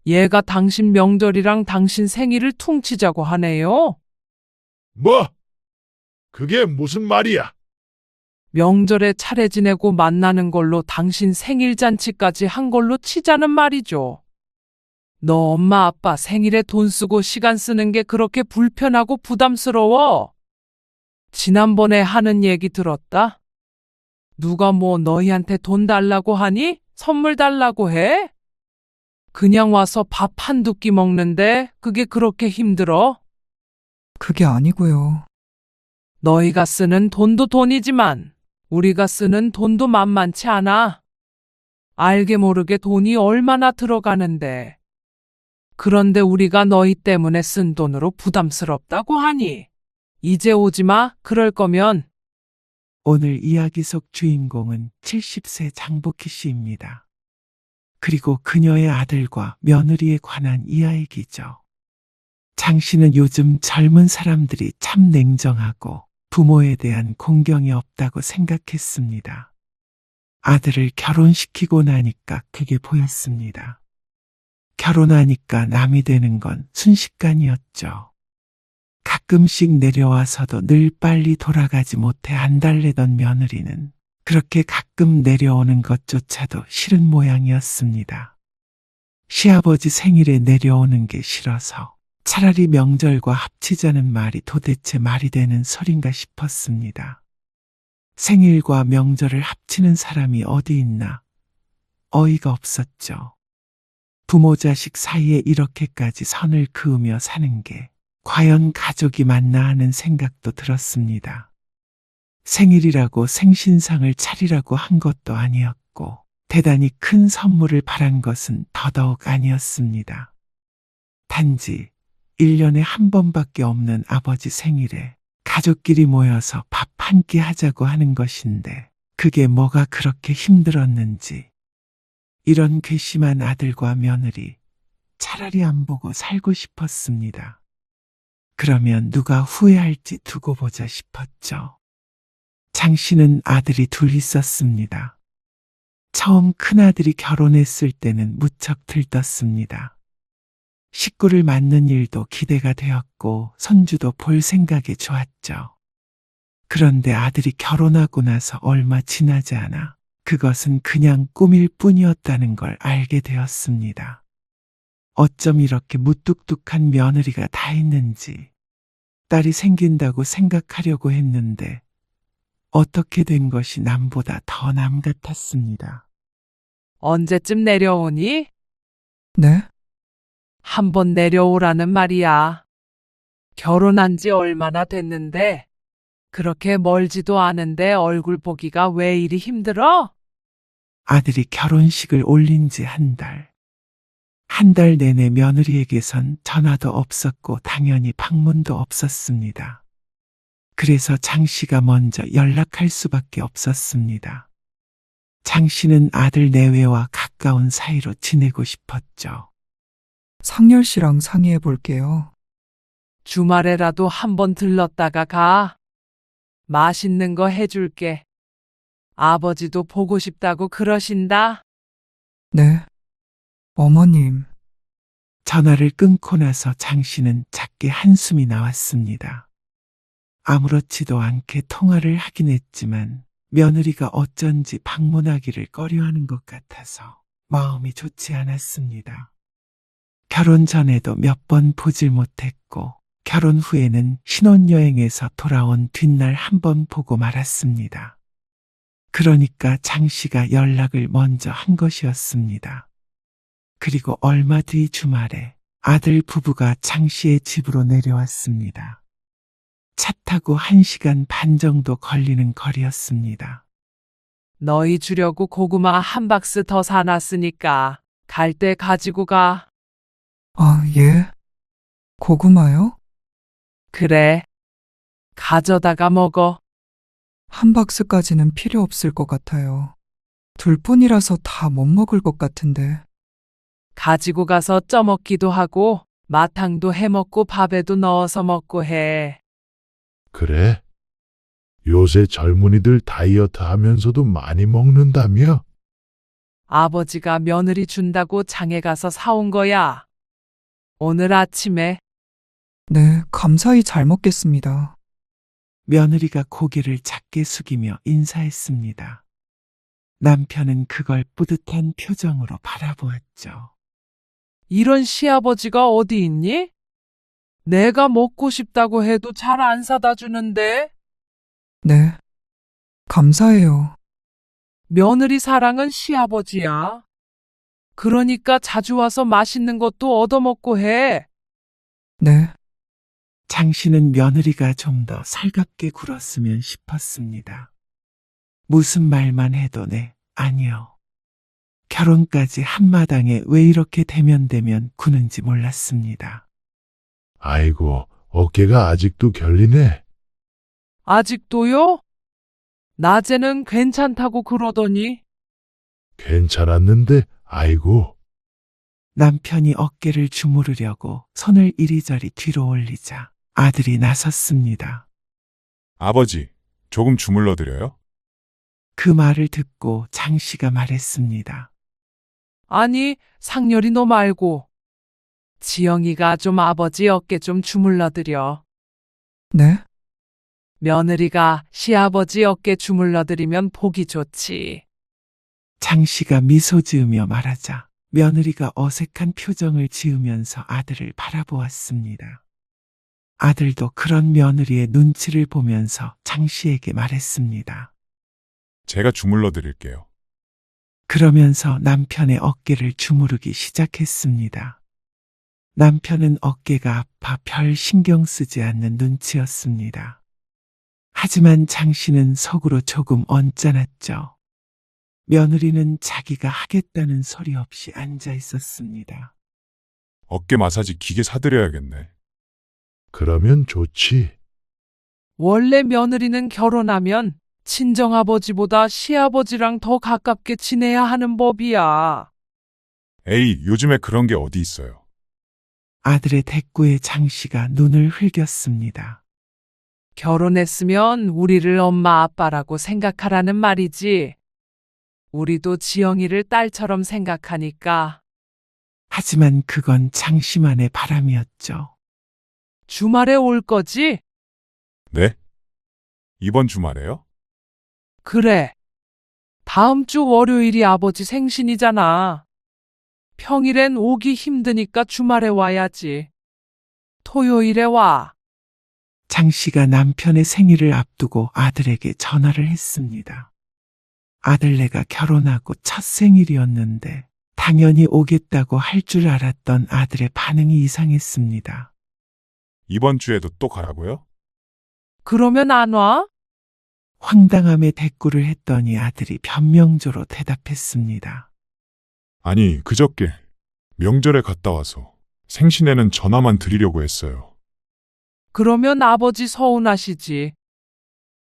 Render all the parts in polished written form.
얘가 당신 명절이랑 당신 생일을 퉁치자고 하네요. 뭐? 그게 무슨 말이야? 명절에 차례 지내고 만나는 걸로 당신 생일 잔치까지 한 걸로 치자는 말이죠. 너 엄마 아빠 생일에 돈 쓰고 시간 쓰는 게 그렇게 불편하고 부담스러워? 지난번에 하는 얘기 들었다? 누가 뭐 너희한테 돈 달라고 하니? 선물 달라고 해? 그냥 와서 밥 한두 끼 먹는데 그게 그렇게 힘들어? 그게 아니고요. 너희가 쓰는 돈도 돈이지만 우리가 쓰는 돈도 만만치 않아. 알게 모르게 돈이 얼마나 들어가는데. 그런데 우리가 너희 때문에 쓴 돈으로 부담스럽다고 하니. 이제 오지 마. 그럴 거면. 오늘 이야기 속 주인공은 70세 장복희 씨입니다. 그리고 그녀의 아들과 며느리에 관한 이야기죠. 장 씨는 요즘 젊은 사람들이 참 냉정하고 부모에 대한 공경이 없다고 생각했습니다. 아들을 결혼시키고 나니까 그게 보였습니다. 결혼하니까 남이 되는 건 순식간이었죠. 가끔씩 내려와서도 늘 빨리 돌아가지 못해 안달내던 며느리는 그렇게 가끔 내려오는 것조차도 싫은 모양이었습니다. 시아버지 생일에 내려오는 게 싫어서 차라리 명절과 합치자는 말이 도대체 말이 되는 소린가 싶었습니다. 생일과 명절을 합치는 사람이 어디 있나 어이가 없었죠. 부모 자식 사이에 이렇게까지 선을 그으며 사는 게 과연 가족이 맞나 하는 생각도 들었습니다. 생일이라고 생신상을 차리라고 한 것도 아니었고 대단히 큰 선물을 바란 것은 더더욱 아니었습니다. 단지 1년에 한 번밖에 없는 아버지 생일에 가족끼리 모여서 밥 한 끼 하자고 하는 것인데 그게 뭐가 그렇게 힘들었는지 이런 괘씸한 아들과 며느리 차라리 안 보고 살고 싶었습니다. 그러면 누가 후회할지 두고 보자 싶었죠. 장 씨는 아들이 둘 있었습니다. 처음 큰아들이 결혼했을 때는 무척 들떴습니다. 식구를 맡는 일도 기대가 되었고 손주도 볼 생각에 좋았죠. 그런데 아들이 결혼하고 나서 얼마 지나지 않아 그것은 그냥 꿈일 뿐이었다는 걸 알게 되었습니다. 어쩜 이렇게 무뚝뚝한 며느리가 다 있는지 딸이 생긴다고 생각하려고 했는데 어떻게 된 것이 남보다 더 남 같았습니다. 언제쯤 내려오니? 네? 한번 내려오라는 말이야. 결혼한 지 얼마나 됐는데 그렇게 멀지도 않은데 얼굴 보기가 왜 이리 힘들어? 아들이 결혼식을 올린 지 한 달. 한 달 내내 며느리에게선 전화도 없었고 당연히 방문도 없었습니다. 그래서 장 씨가 먼저 연락할 수밖에 없었습니다. 장 씨는 아들 내외와 가까운 사이로 지내고 싶었죠. 상렬 씨랑 상의해 볼게요. 주말에라도 한번 들렀다가 가. 맛있는 거 해줄게. 아버지도 보고 싶다고 그러신다. 네. 어머님, 전화를 끊고 나서 장 씨는 작게 한숨이 나왔습니다. 아무렇지도 않게 통화를 하긴 했지만 며느리가 어쩐지 방문하기를 꺼려하는 것 같아서 마음이 좋지 않았습니다. 결혼 전에도 몇 번 보질 못했고 결혼 후에는 신혼여행에서 돌아온 뒷날 한 번 보고 말았습니다. 그러니까 장 씨가 연락을 먼저 한 것이었습니다. 그리고 얼마 뒤 주말에 아들 부부가 장 씨의 집으로 내려왔습니다. 차 타고 1시간 반 정도 걸리는 거리였습니다. 너희 주려고 고구마 한 박스 더 사놨으니까 갈 때 가지고 가. 아, 예? 고구마요? 그래. 가져다가 먹어. 한 박스까지는 필요 없을 것 같아요. 둘뿐이라서 다 못 먹을 것 같은데. 가지고 가서 쪄먹기도 하고 마탕도 해먹고 밥에도 넣어서 먹고 해. 그래? 요새 젊은이들 다이어트 하면서도 많이 먹는다며? 아버지가 며느리 준다고 장에 가서 사온 거야. 오늘 아침에. 네, 감사히 잘 먹겠습니다. 며느리가 고개를 작게 숙이며 인사했습니다. 남편은 그걸 뿌듯한 표정으로 바라보았죠. 이런 시아버지가 어디 있니? 내가 먹고 싶다고 해도 잘 안 사다 주는데. 네, 감사해요. 며느리 사랑은 시아버지야. 그러니까 자주 와서 맛있는 것도 얻어먹고 해. 네, 장 씨는 며느리가 좀 더 살갑게 굴었으면 싶었습니다. 무슨 말만 해도 네, 아니요. 결혼까지 한마당에 왜 이렇게 대면대면 구는지 몰랐습니다. 아이고, 어깨가 아직도 결리네. 아직도요? 낮에는 괜찮다고 그러더니. 괜찮았는데, 아이고. 남편이 어깨를 주무르려고 손을 이리저리 뒤로 올리자 아들이 나섰습니다. 아버지, 조금 주물러 드려요? 그 말을 듣고 장 씨가 말했습니다. 아니, 상렬이 너 말고. 지영이가 좀 아버지 어깨 좀 주물러드려. 네, 며느리가 시아버지 어깨 주물러드리면 보기 좋지. 장 씨가 미소 지으며 말하자 며느리가 어색한 표정을 지으면서 아들을 바라보았습니다. 아들도 그런 며느리의 눈치를 보면서 장 씨에게 말했습니다. 제가 주물러 드릴게요. 그러면서 남편의 어깨를 주무르기 시작했습니다. 남편은 어깨가 아파 별 신경 쓰지 않는 눈치였습니다. 하지만 장 씨는 속으로 조금 언짢았죠. 며느리는 자기가 하겠다는 소리 없이 앉아 있었습니다. 어깨 마사지 기계 사드려야겠네. 그러면 좋지. 원래 며느리는 결혼하면 친정아버지보다 시아버지랑 더 가깝게 지내야 하는 법이야. 에이, 요즘에 그런 게 어디 있어요. 아들의 대꾸에 장 씨가 눈을 흘겼습니다. 결혼했으면 우리를 엄마 아빠라고 생각하라는 말이지. 우리도 지영이를 딸처럼 생각하니까. 하지만 그건 장 씨만의 바람이었죠. 주말에 올 거지? 네? 이번 주말에요? 그래. 다음 주 월요일이 아버지 생신이잖아. 평일엔 오기 힘드니까 주말에 와야지. 토요일에 와. 장 씨가 남편의 생일을 앞두고 아들에게 전화를 했습니다. 아들네가 결혼하고 첫 생일이었는데 당연히 오겠다고 할 줄 알았던 아들의 반응이 이상했습니다. 이번 주에도 또 가라고요? 그러면 안 와? 황당함에 대꾸를 했더니 아들이 변명조로 대답했습니다. 아니, 그저께 명절에 갔다 와서 생신에는 전화만 드리려고 했어요. 그러면 아버지 서운하시지.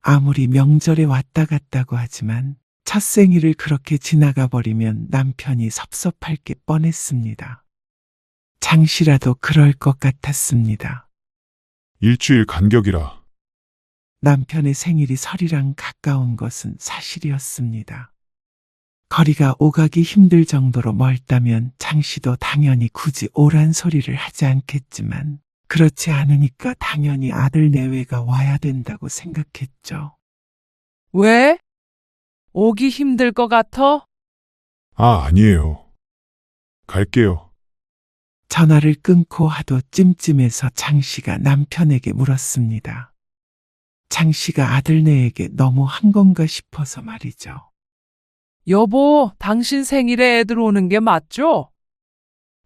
아무리 명절에 왔다 갔다고 하지만 첫 생일을 그렇게 지나가 버리면 남편이 섭섭할 게 뻔했습니다. 장 씨라도 그럴 것 같았습니다. 일주일 간격이라. 남편의 생일이 설이랑 가까운 것은 사실이었습니다. 거리가 오가기 힘들 정도로 멀다면 장 씨도 당연히 굳이 오란 소리를 하지 않겠지만 그렇지 않으니까 당연히 아들 내외가 와야 된다고 생각했죠. 왜? 오기 힘들 것 같아? 아, 아니에요. 갈게요. 전화를 끊고 하도 찜찜해서 장 씨가 남편에게 물었습니다. 장 씨가 아들네에게 너무 한 건가 싶어서 말이죠. 여보, 당신 생일에 애들 오는 게 맞죠?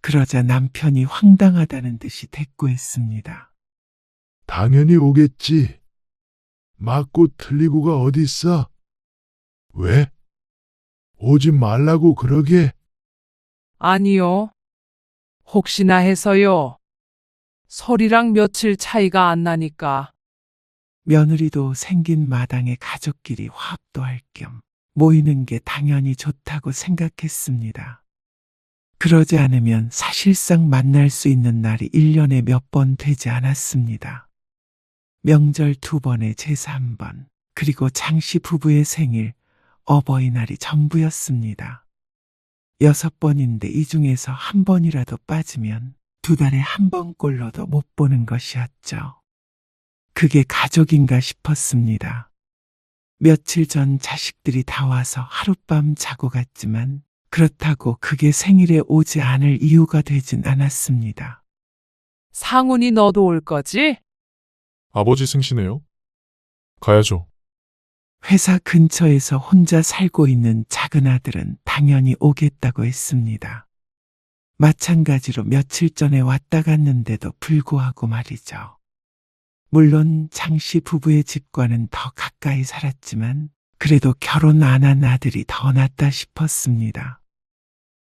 그러자 남편이 황당하다는 듯이 대꾸했습니다. 당연히 오겠지. 맞고 틀리고가 어딨어? 왜? 오지 말라고 그러게? 아니요. 혹시나 해서요. 설이랑 며칠 차이가 안 나니까. 며느리도 생긴 마당에 가족끼리 화합도 할 겸 모이는 게 당연히 좋다고 생각했습니다. 그러지 않으면 사실상 만날 수 있는 날이 1년에 몇 번 되지 않았습니다. 명절 2번에 제사 1번, 그리고 장씨 부부의 생일, 어버이날이 전부였습니다. 6번인데 이 중에서 한 번이라도 빠지면 2달에 한 번꼴로도 못 보는 것이었죠. 그게 가족인가 싶었습니다. 며칠 전 자식들이 다 와서 하룻밤 자고 갔지만 그렇다고 그게 생일에 오지 않을 이유가 되진 않았습니다. 상훈이 너도 올 거지? 아버지 생신에요? 가야죠. 회사 근처에서 혼자 살고 있는 작은 아들은 당연히 오겠다고 했습니다. 마찬가지로 며칠 전에 왔다 갔는데도 불구하고 말이죠. 물론 장씨 부부의 집과는 더 가까이 살았지만 그래도 결혼 안 한 아들이 더 낫다 싶었습니다.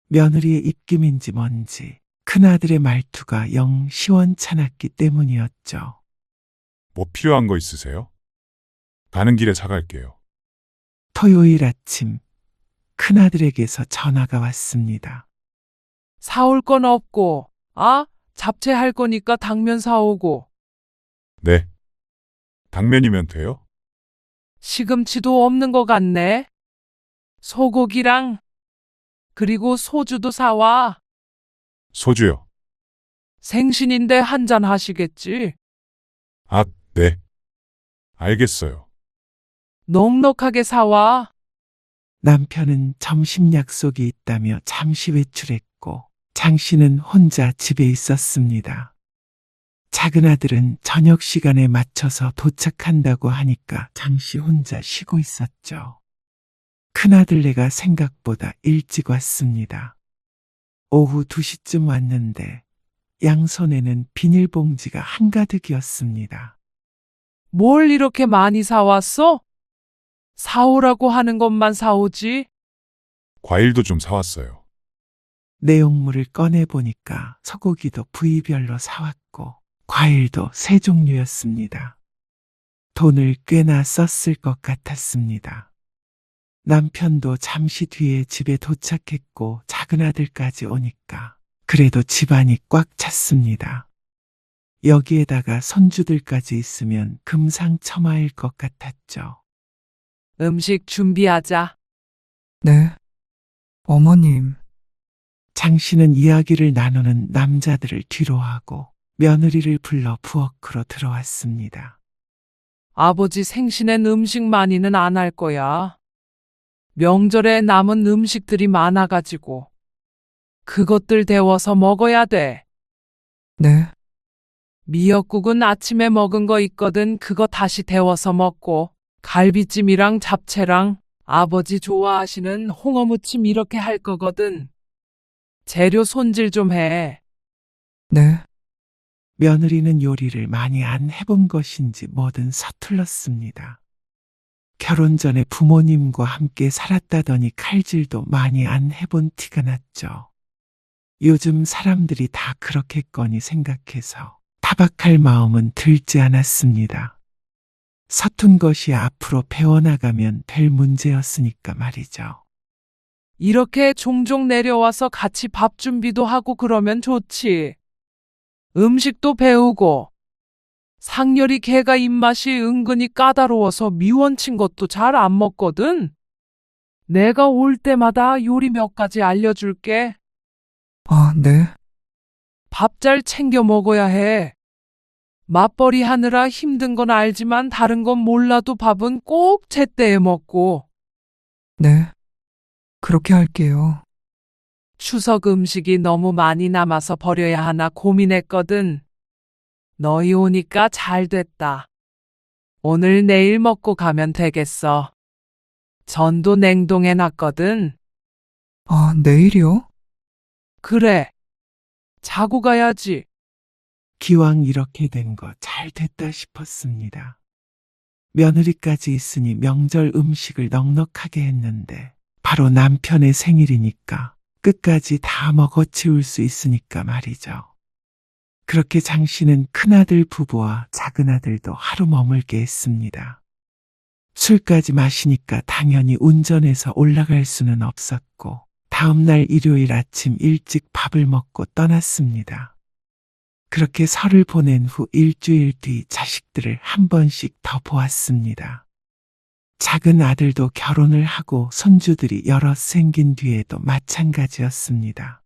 며느리의 입김인지 뭔지 큰아들의 말투가 영 시원찮았기 때문이었죠. 뭐 필요한 거 있으세요? 가는 길에 사갈게요. 토요일 아침 큰아들에게서 전화가 왔습니다. 사올 건 없고, 잡채할 거니까 당면 사오고, 네. 당면이면 돼요? 시금치도 없는 것 같네. 소고기랑, 그리고 소주도 사와. 소주요. 생신인데 한잔 하시겠지? 아, 네. 알겠어요. 넉넉하게 사와. 남편은 점심 약속이 있다며 잠시 외출했고 장씨는 혼자 집에 있었습니다. 작은 아들은 저녁 시간에 맞춰서 도착한다고 하니까 장씨 혼자 쉬고 있었죠. 큰아들네가 생각보다 일찍 왔습니다. 오후 2시쯤 왔는데 양손에는 비닐봉지가 한가득이었습니다. 뭘 이렇게 많이 사왔어? 사오라고 하는 것만 사오지? 과일도 좀 사왔어요. 내용물을 꺼내보니까 소고기도 부위별로 사왔고 과일도 3종류였습니다. 돈을 꽤나 썼을 것 같았습니다. 남편도 잠시 뒤에 집에 도착했고 작은 아들까지 오니까 그래도 집안이 꽉 찼습니다. 여기에다가 손주들까지 있으면 금상첨화일 것 같았죠. 음식 준비하자. 네. 어머님, 장씨는 이야기를 나누는 남자들을 뒤로하고 며느리를 불러 부엌으로 들어왔습니다. 아버지 생신엔 음식 많이는 안 할 거야. 명절에 남은 음식들이 많아가지고. 그것들 데워서 먹어야 돼. 네. 미역국은 아침에 먹은 거 있거든. 그거 다시 데워서 먹고. 갈비찜이랑 잡채랑 아버지 좋아하시는 홍어무침 이렇게 할 거거든. 재료 손질 좀 해. 네. 며느리는 요리를 많이 안 해본 것인지 뭐든 서툴렀습니다. 결혼 전에 부모님과 함께 살았다더니 칼질도 많이 안 해본 티가 났죠. 요즘 사람들이 다 그렇겠거니 생각해서 타박할 마음은 들지 않았습니다. 서툰 것이 앞으로 배워나가면 될 문제였으니까 말이죠. 이렇게 종종 내려와서 같이 밥 준비도 하고 그러면 좋지. 음식도 배우고. 상렬이 걔가 입맛이 은근히 까다로워서 미원친 것도 잘 안 먹거든. 내가 올 때마다 요리 몇 가지 알려줄게. 아, 네. 밥 잘 챙겨 먹어야 해. 맞벌이 하느라 힘든 건 알지만 다른 건 몰라도 밥은 꼭 제때에 먹고. 네. 그렇게 할게요. 추석 음식이 너무 많이 남아서 버려야 하나 고민했거든. 너희 오니까 잘 됐다. 오늘 내일 먹고 가면 되겠어. 전도 냉동해 놨거든. 아, 내일이요? 그래. 자고 가야지. 기왕 이렇게 된 거 잘 됐다 싶었습니다. 며느리까지 있으니 명절 음식을 넉넉하게 했는데 바로 남편의 생일이니까 끝까지 다 먹어치울 수 있으니까 말이죠. 그렇게 장씨는 큰아들 부부와 작은아들도 하루 머물게 했습니다. 술까지 마시니까 당연히 운전해서 올라갈 수는 없었고 다음날 일요일 아침 일찍 밥을 먹고 떠났습니다. 그렇게 설을 보낸 후 일주일 뒤 자식들을 한 번씩 더 보았습니다. 작은 아들도 결혼을 하고 손주들이 여럿 생긴 뒤에도 마찬가지였습니다.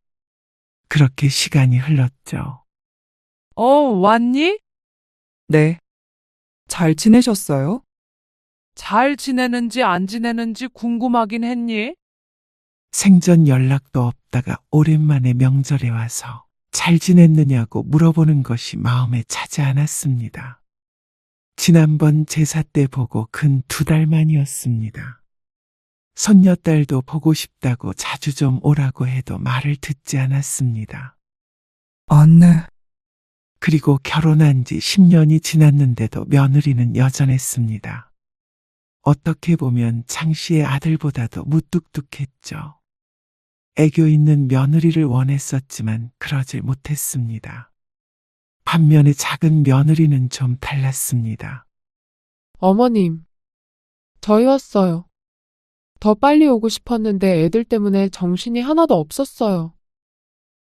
그렇게 시간이 흘렀죠. 왔니? 네. 잘 지내셨어요? 잘 지내는지 안 지내는지 궁금하긴 했니? 생전 연락도 없다가 오랜만에 명절에 와서 잘 지냈느냐고 물어보는 것이 마음에 차지 않았습니다. 지난번 제사 때 보고 근 2달 만이었습니다. 손녀딸도 보고 싶다고 자주 좀 오라고 해도 말을 듣지 않았습니다. 네. 그리고 결혼한 지 10년이 지났는데도 며느리는 여전했습니다. 어떻게 보면 장 씨의 아들보다도 무뚝뚝했죠. 애교 있는 며느리를 원했었지만 그러질 못했습니다. 반면에 작은 며느리는 좀 달랐습니다. 어머님, 저희 왔어요. 더 빨리 오고 싶었는데 애들 때문에 정신이 하나도 없었어요.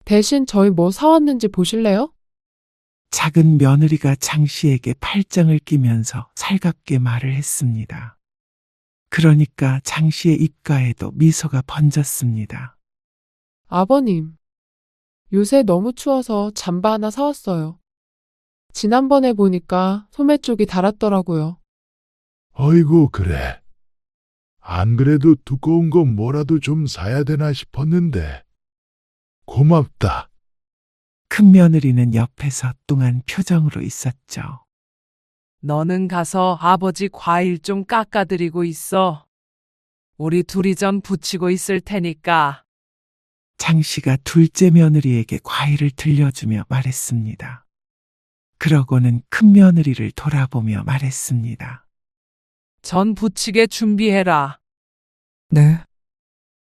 대신 저희 뭐 사왔는지 보실래요? 작은 며느리가 장 씨에게 팔짱을 끼면서 살갑게 말을 했습니다. 그러니까 장 씨의 입가에도 미소가 번졌습니다. 아버님, 요새 너무 추워서 잠바 하나 사왔어요. 지난번에 보니까 소매 쪽이 달았더라고요. 어이구, 그래. 안 그래도 두꺼운 거 뭐라도 좀 사야 되나 싶었는데. 고맙다. 큰 며느리는 옆에서 뚱한 표정으로 있었죠. 너는 가서 아버지 과일 좀 깎아드리고 있어. 우리 둘이 전 부치고 있을 테니까. 장 씨가 둘째 며느리에게 과일을 들려주며 말했습니다. 그러고는 큰 며느리를 돌아보며 말했습니다. 전 부치게 준비해라. 네.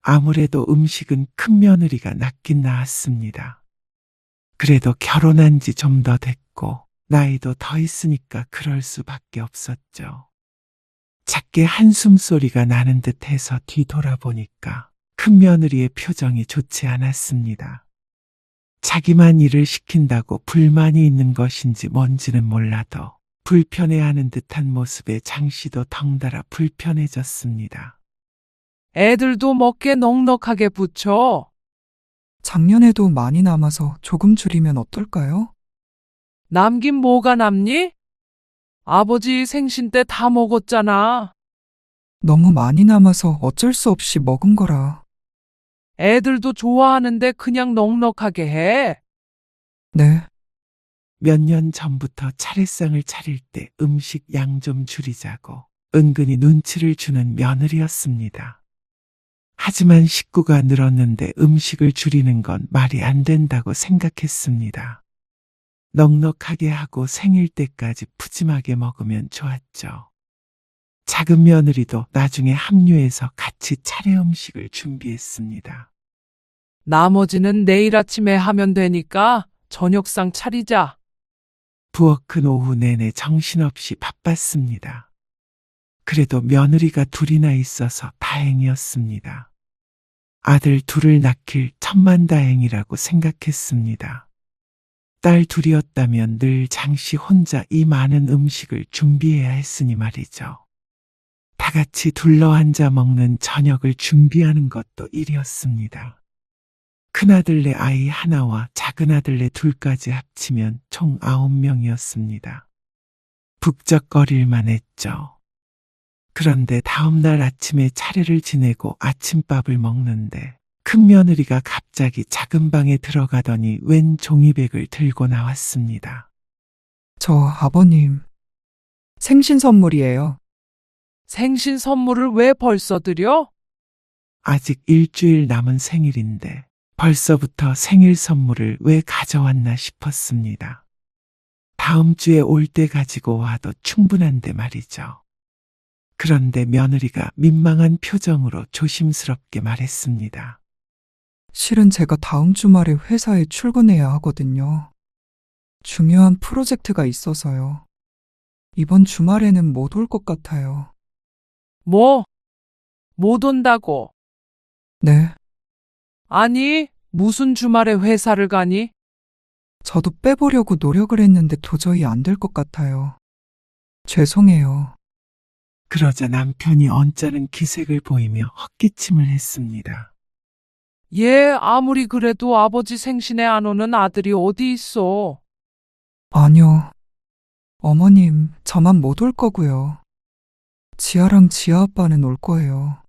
아무래도 음식은 큰 며느리가 낫긴 나았습니다. 그래도 결혼한 지 좀 더 됐고 나이도 더 있으니까 그럴 수밖에 없었죠. 작게 한숨 소리가 나는 듯해서 뒤돌아보니까 큰 며느리의 표정이 좋지 않았습니다. 자기만 일을 시킨다고 불만이 있는 것인지 뭔지는 몰라도 불편해하는 듯한 모습에 장 씨도 덩달아 불편해졌습니다. 애들도 먹게 넉넉하게 부쳐. 작년에도 많이 남아서 조금 줄이면 어떨까요? 남긴 뭐가 남니? 아버지 생신 때 다 먹었잖아. 너무 많이 남아서 어쩔 수 없이 먹은 거라. 애들도 좋아하는데 그냥 넉넉하게 해. 네. 몇 년 전부터 차례상을 차릴 때 음식 양 좀 줄이자고 은근히 눈치를 주는 며느리였습니다. 하지만 식구가 늘었는데 음식을 줄이는 건 말이 안 된다고 생각했습니다. 넉넉하게 하고 생일 때까지 푸짐하게 먹으면 좋았죠. 작은 며느리도 나중에 합류해서 같이 차례 음식을 준비했습니다. 나머지는 내일 아침에 하면 되니까 저녁상 차리자. 부엌은 오후 내내 정신없이 바빴습니다. 그래도 며느리가 둘이나 있어서 다행이었습니다. 아들 둘을 낳길 천만다행이라고 생각했습니다. 딸 둘이었다면 늘 장씨 혼자 이 많은 음식을 준비해야 했으니 말이죠. 다 같이 둘러앉아 먹는 저녁을 준비하는 것도 일이었습니다. 큰아들네 아이 하나와 작은아들네 둘까지 합치면 총 9명이었습니다. 북적거릴만 했죠. 그런데 다음날 아침에 차례를 지내고 아침밥을 먹는데 큰 며느리가 갑자기 작은 방에 들어가더니 웬 종이백을 들고 나왔습니다. 저 아버님. 생신 선물이에요. 생신 선물을 왜 벌써 드려? 아직 일주일 남은 생일인데 벌써부터 생일 선물을 왜 가져왔나 싶었습니다. 다음 주에 올 때 가지고 와도 충분한데 말이죠. 그런데 며느리가 민망한 표정으로 조심스럽게 말했습니다. 실은 제가 다음 주말에 회사에 출근해야 하거든요. 중요한 프로젝트가 있어서요. 이번 주말에는 못 올 것 같아요. 뭐? 못 온다고? 네. 아니, 무슨 주말에 회사를 가니? 저도 빼보려고 노력을 했는데 도저히 안 될 것 같아요. 죄송해요. 그러자 남편이 언짢은 기색을 보이며 헛기침을 했습니다. 얘 아무리 그래도 아버지 생신에 안 오는 아들이 어디 있어? 아니요. 어머님, 저만 못 올 거고요. 지아랑 지아 아빠는 올 거예요.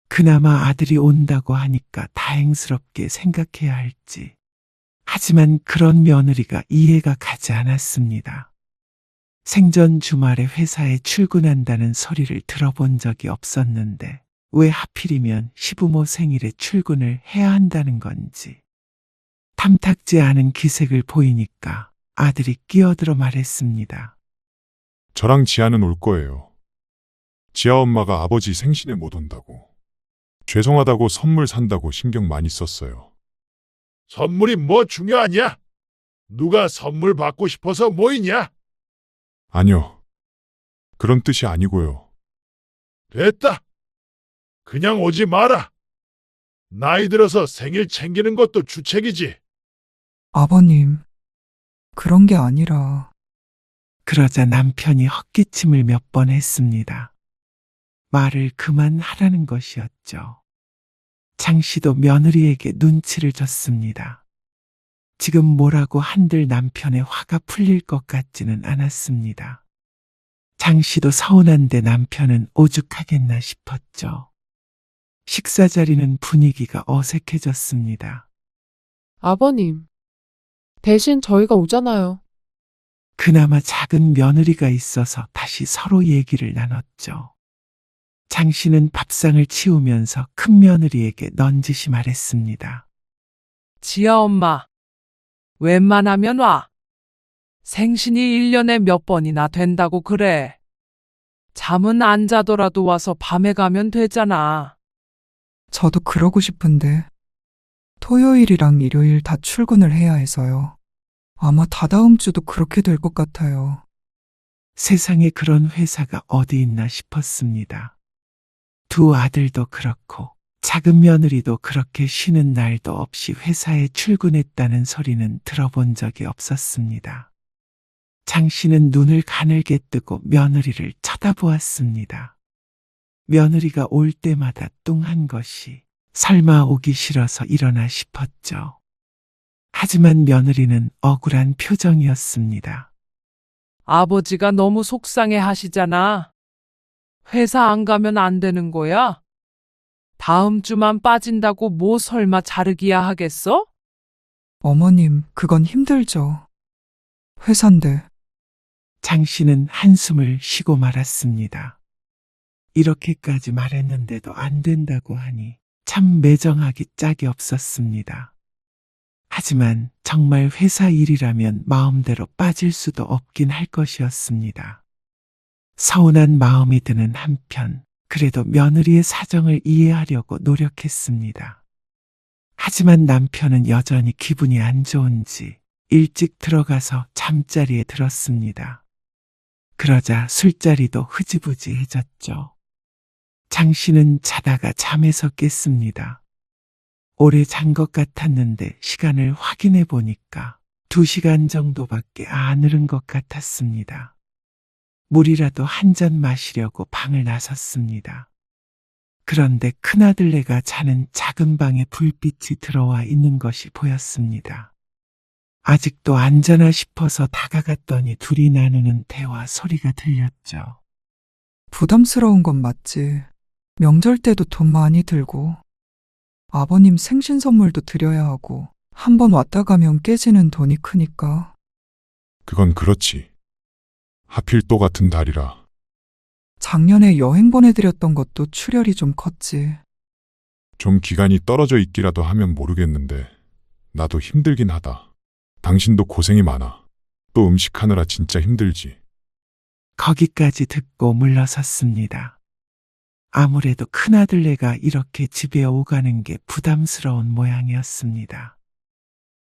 그나마 아들이 온다고 하니까 다행스럽게 생각해야 할지. 하지만 그런 며느리가 이해가 가지 않았습니다. 생전 주말에 회사에 출근한다는 소리를 들어본 적이 없었는데 왜 하필이면 시부모 생일에 출근을 해야 한다는 건지. 탐탁지 않은 기색을 보이니까 아들이 끼어들어 말했습니다. 저랑 지아는 올 거예요. 지아 엄마가 아버지 생신에 못 온다고. 죄송하다고 선물 산다고 신경 많이 썼어요. 선물이 뭐 중요하냐? 누가 선물 받고 싶어서 모이냐? 아니요. 그런 뜻이 아니고요. 됐다. 그냥 오지 마라. 나이 들어서 생일 챙기는 것도 주책이지. 아버님, 그런 게 아니라 그러자 남편이 헛기침을 몇 번 했습니다. 말을 그만하라는 것이었죠. 장 씨도 며느리에게 눈치를 줬습니다. 지금 뭐라고 한들 남편의 화가 풀릴 것 같지는 않았습니다. 장 씨도 서운한데 남편은 오죽하겠나 싶었죠. 식사 자리는 분위기가 어색해졌습니다. 아버님, 대신 저희가 오잖아요. 그나마 작은 며느리가 있어서 다시 서로 얘기를 나눴죠. 장 씨는 밥상을 치우면서 큰 며느리에게 넌지시 말했습니다. 지아 엄마, 웬만하면 와. 생신이 1년에 몇 번이나 된다고 그래. 잠은 안 자더라도 와서 밤에 가면 되잖아. 저도 그러고 싶은데 토요일이랑 일요일 다 출근을 해야 해서요. 아마 다다음 주도 그렇게 될 것 같아요. 세상에 그런 회사가 어디 있나 싶었습니다. 두 아들도 그렇고 작은 며느리도 그렇게 쉬는 날도 없이 회사에 출근했다는 소리는 들어본 적이 없었습니다. 장 씨는 눈을 가늘게 뜨고 며느리를 쳐다보았습니다. 며느리가 올 때마다 뚱한 것이 설마 오기 싫어서 일어나 싶었죠. 하지만 며느리는 억울한 표정이었습니다. 아버지가 너무 속상해 하시잖아. 회사 안 가면 안 되는 거야? 다음 주만 빠진다고 뭐 설마 자르기야 하겠어? 어머님, 그건 힘들죠. 회사인데. 장 씨는 한숨을 쉬고 말았습니다. 이렇게까지 말했는데도 안 된다고 하니 참 매정하기 짝이 없었습니다. 하지만 정말 회사 일이라면 마음대로 빠질 수도 없긴 할 것이었습니다. 서운한 마음이 드는 한편 그래도 며느리의 사정을 이해하려고 노력했습니다. 하지만 남편은 여전히 기분이 안 좋은지 일찍 들어가서 잠자리에 들었습니다. 그러자 술자리도 흐지부지해졌죠. 장 씨는 자다가 잠에서 깼습니다. 오래 잔 것 같았는데 시간을 확인해 보니까 2시간 정도밖에 안 흐른 것 같았습니다. 물이라도 한 잔 마시려고 방을 나섰습니다. 그런데 큰아들네가 자는 작은 방에 불빛이 들어와 있는 것이 보였습니다. 아직도 안 자나 싶어서 다가갔더니 둘이 나누는 대화 소리가 들렸죠. 부담스러운 건 맞지. 명절 때도 돈 많이 들고 아버님 생신 선물도 드려야 하고 한 번 왔다 가면 깨지는 돈이 크니까. 그건 그렇지. 하필 또 같은 달이라. 작년에 여행 보내드렸던 것도 출혈이 좀 컸지. 좀 기간이 떨어져 있기라도 하면 모르겠는데 나도 힘들긴 하다. 당신도 고생이 많아. 또 음식하느라 진짜 힘들지. 거기까지 듣고 물러섰습니다. 아무래도 큰아들네가 이렇게 집에 오가는 게 부담스러운 모양이었습니다.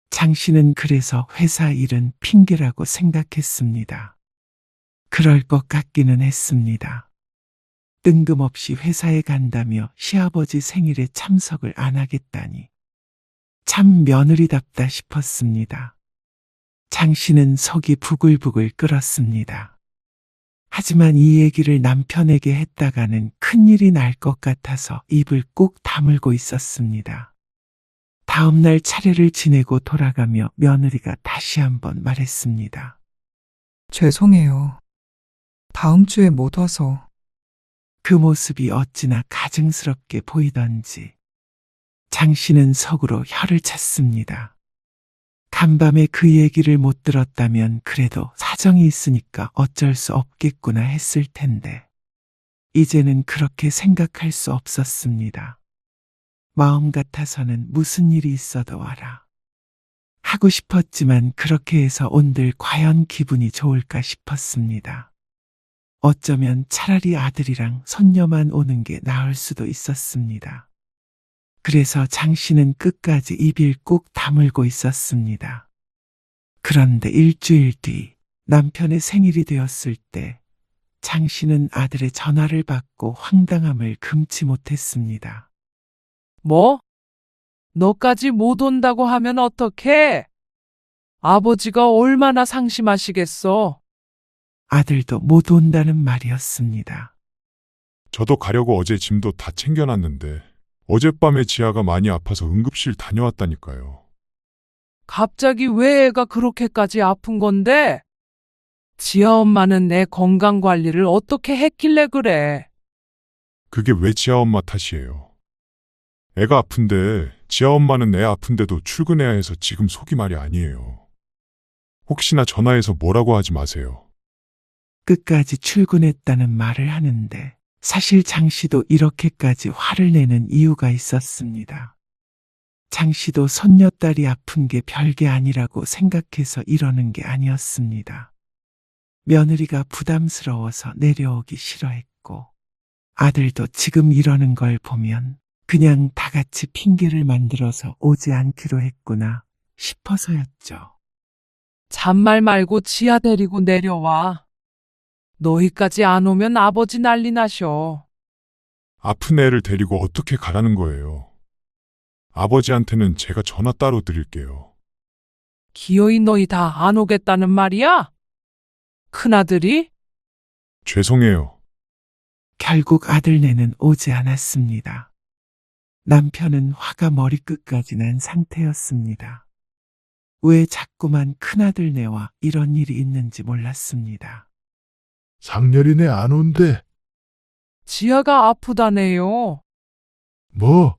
장 씨는 그래서 회사 일은 핑계라고 생각했습니다. 그럴 것 같기는 했습니다. 뜬금없이 회사에 간다며 시아버지 생일에 참석을 안 하겠다니 참 며느리답다 싶었습니다. 장 씨는 속이 부글부글 끓었습니다. 하지만 이 얘기를 남편에게 했다가는 큰일이 날 것 같아서 입을 꾹 다물고 있었습니다. 다음날 차례를 지내고 돌아가며 며느리가 다시 한번 말했습니다. 죄송해요. 다음 주에 못 와서. 그 모습이 어찌나 가증스럽게 보이던지 장 씨는 속으로 혀를 찼습니다. 간밤에 그 얘기를 못 들었다면 그래도 사정이 있으니까 어쩔 수 없겠구나 했을 텐데 이제는 그렇게 생각할 수 없었습니다. 마음 같아서는 무슨 일이 있어도 와라 하고 싶었지만 그렇게 해서 온들 과연 기분이 좋을까 싶었습니다. 어쩌면 차라리 아들이랑 손녀만 오는 게 나을 수도 있었습니다. 그래서 장 씨는 끝까지 입을 꾹 다물고 있었습니다. 그런데 일주일 뒤 남편의 생일이 되었을 때 장 씨는 아들의 전화를 받고 황당함을 금치 못했습니다. 뭐? 너까지 못 온다고 하면 어떡해? 아버지가 얼마나 상심하시겠어? 아들도 못 온다는 말이었습니다. 저도 가려고 어제 짐도 다 챙겨놨는데 어젯밤에 지아가 많이 아파서 응급실 다녀왔다니까요. 갑자기 왜 애가 그렇게까지 아픈 건데? 지아 엄마는 내 건강 관리를 어떻게 했길래 그래? 그게 왜 지아 엄마 탓이에요? 애가 아픈데 지아 엄마는 애 아픈데도 출근해야 해서 지금 속이 말이 아니에요. 혹시나 전화해서 뭐라고 하지 마세요. 끝까지 출근했다는 말을 하는데 사실 장 씨도 이렇게까지 화를 내는 이유가 있었습니다. 장 씨도 손녀딸이 아픈 게 별게 아니라고 생각해서 이러는 게 아니었습니다. 며느리가 부담스러워서 내려오기 싫어했고 아들도 지금 이러는 걸 보면 그냥 다 같이 핑계를 만들어서 오지 않기로 했구나 싶어서였죠. 잔말 말고 지아 데리고 내려와. 너희까지 안 오면 아버지 난리 나셔. 아픈 애를 데리고 어떻게 가라는 거예요? 아버지한테는 제가 전화 따로 드릴게요. 기어이 너희 다 안 오겠다는 말이야? 큰아들이? 죄송해요. 결국 아들네는 오지 않았습니다. 남편은 화가 머리끝까지 난 상태였습니다. 왜 자꾸만 큰아들네와 이런 일이 있는지 몰랐습니다. 상렬이네 안 온대. 지아가 아프다네요. 뭐?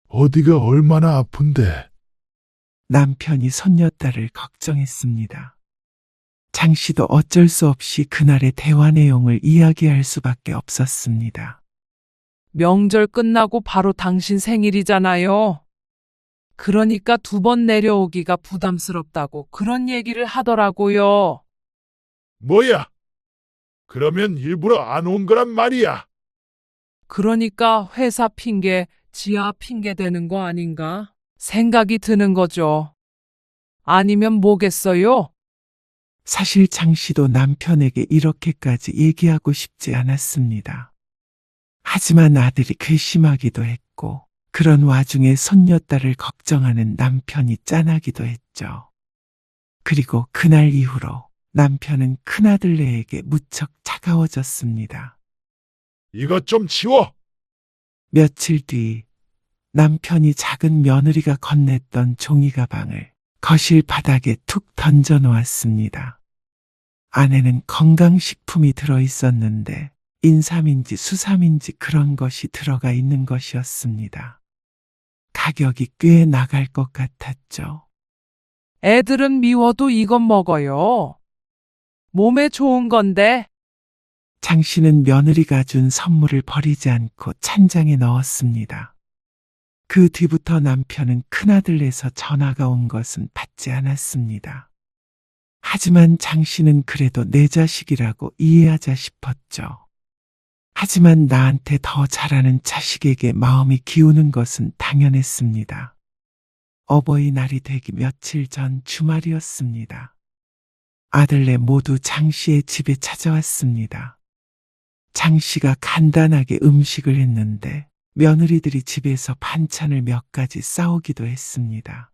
어디가 얼마나 아픈데? 남편이 손녀딸을 걱정했습니다. 장 씨도 어쩔 수 없이 그날의 대화 내용을 이야기할 수밖에 없었습니다. 명절 끝나고 바로 당신 생일이잖아요. 그러니까 2번 내려오기가 부담스럽다고 그런 얘기를 하더라고요. 뭐야? 그러면 일부러 안 온 거란 말이야. 그러니까 회사 핑계, 지아 핑계 되는 거 아닌가? 생각이 드는 거죠. 아니면 뭐겠어요? 사실 장 씨도 남편에게 이렇게까지 얘기하고 싶지 않았습니다. 하지만 아들이 괘씸하기도 했고 그런 와중에 손녀딸을 걱정하는 남편이 짠하기도 했죠. 그리고 그날 이후로 남편은 큰아들네에게 무척 차가워졌습니다. 이것 좀 치워. 며칠 뒤 남편이 작은 며느리가 건넸던 종이 가방을 거실 바닥에 툭 던져 놓았습니다. 안에는 건강식품이 들어 있었는데 인삼인지 수삼인지 그런 것이 들어가 있는 것이었습니다. 가격이 꽤 나갈 것 같았죠. 애들은 미워도 이건 먹어요. 몸에 좋은 건데. 장 씨는 며느리가 준 선물을 버리지 않고 찬장에 넣었습니다. 그 뒤부터 남편은 큰아들에서 전화가 온 것은 받지 않았습니다. 하지만 장 씨는 그래도 내 자식이라고 이해하자 싶었죠. 하지만 나한테 더 잘하는 자식에게 마음이 기우는 것은 당연했습니다. 어버이날이 되기 며칠 전 주말이었습니다. 아들네 모두 장 씨의 집에 찾아왔습니다. 장 씨가 간단하게 음식을 했는데 며느리들이 집에서 반찬을 몇 가지 싸오기도 했습니다.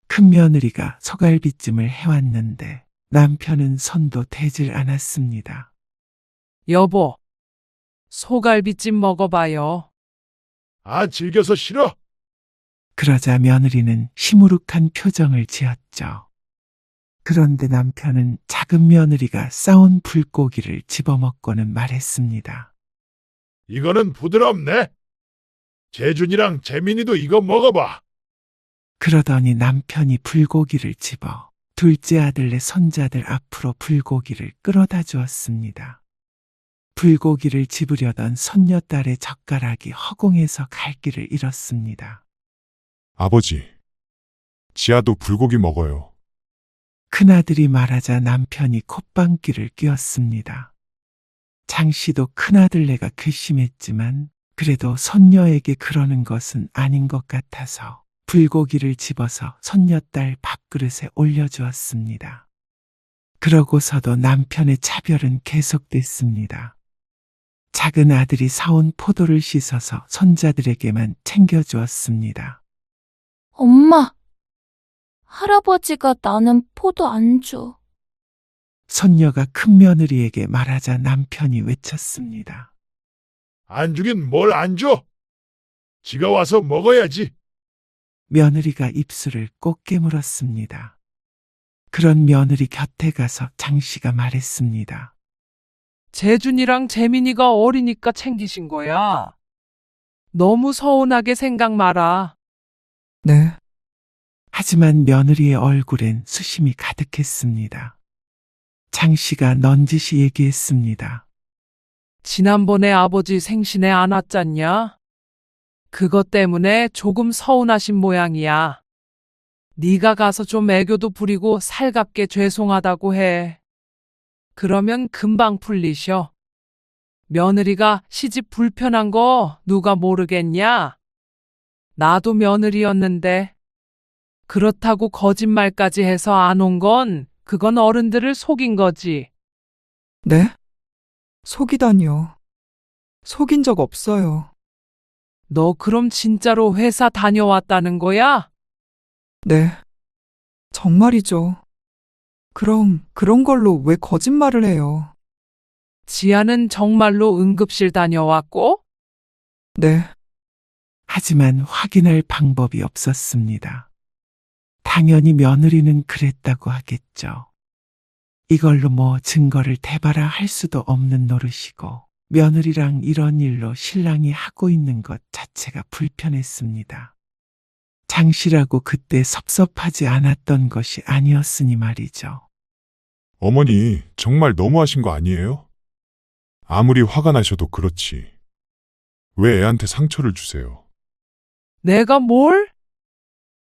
큰 며느리가 소갈비찜을 해왔는데 남편은 손도 대질 않았습니다. 여보, 소갈비찜 먹어봐요. 아, 질겨서 싫어. 그러자 며느리는 시무룩한 표정을 지었죠. 그런데 남편은 작은 며느리가 싸온 불고기를 집어먹고는 말했습니다. 이거는 부드럽네. 재준이랑 재민이도 이거 먹어봐. 그러더니 남편이 불고기를 집어 둘째 아들네 손자들 앞으로 불고기를 끌어다 주었습니다. 불고기를 집으려던 손녀딸의 젓가락이 허공에서 갈 길을 잃었습니다. 아버지, 지아도 불고기 먹어요. 큰아들이 말하자 남편이 콧방귀를 뀌었습니다. 장씨도 큰아들네가 괘씸했지만 그래도 손녀에게 그러는 것은 아닌 것 같아서 불고기를 집어서 손녀딸 밥그릇에 올려주었습니다. 그러고서도 남편의 차별은 계속됐습니다. 작은 아들이 사온 포도를 씻어서 손자들에게만 챙겨주었습니다. 엄마, 할아버지가 나는 포도 안 줘. 손녀가 큰며느리에게 말하자 남편이 외쳤습니다. 안 주긴 뭘 안 줘? 지가 와서 먹어야지. 며느리가 입술을 꼭 깨물었습니다. 그런 며느리 곁에 가서 장씨가 말했습니다. 재준이랑 재민이가 어리니까 챙기신 거야. 너무 서운하게 생각 마라. 네, 하지만 며느리의 얼굴엔 수심이 가득했습니다. 장씨가 넌지시 얘기했습니다. 지난번에 아버지 생신에 안 왔잖냐? 그것 때문에 조금 서운하신 모양이야. 네가 가서 좀 애교도 부리고 살갑게 죄송하다고 해. 그러면 금방 풀리셔. 며느리가 시집 불편한 거 누가 모르겠냐? 나도 며느리였는데. 그렇다고 거짓말까지 해서 안 온 건 그건 어른들을 속인 거지. 네? 속이다니요. 속인 적 없어요. 너 그럼 진짜로 회사 다녀왔다는 거야? 네. 정말이죠. 그럼 그런 걸로 왜 거짓말을 해요? 지아는 정말로 응급실 다녀왔고? 네, 하지만 확인할 방법이 없었습니다. 당연히 며느리는 그랬다고 하겠죠. 이걸로 뭐 증거를 대봐라 할 수도 없는 노릇이고 며느리랑 이런 일로 신랑이 하고 있는 것 자체가 불편했습니다. 장씨라고 그때 섭섭하지 않았던 것이 아니었으니 말이죠. 어머니, 정말 너무하신 거 아니에요? 아무리 화가 나셔도 그렇지. 왜 애한테 상처를 주세요? 내가 뭘?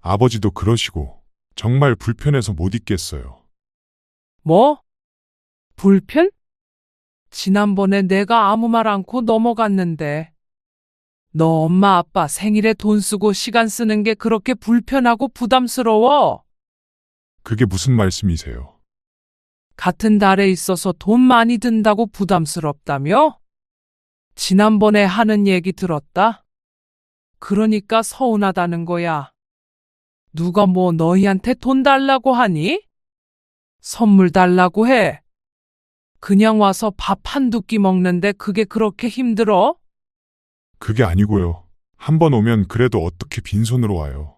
아버지도 그러시고 정말 불편해서 못 있겠어요. 뭐? 불편? 지난번에 내가 아무 말 않고 넘어갔는데. 너 엄마 아빠 생일에 돈 쓰고 시간 쓰는 게 그렇게 불편하고 부담스러워? 그게 무슨 말씀이세요? 같은 달에 있어서 돈 많이 든다고 부담스럽다며? 지난번에 하는 얘기 들었다? 그러니까 서운하다는 거야. 누가 뭐 너희한테 돈 달라고 하니? 선물 달라고 해. 그냥 와서 밥 한두 끼 먹는데 그게 그렇게 힘들어? 그게 아니고요. 한 번 오면 그래도 어떻게 빈손으로 와요.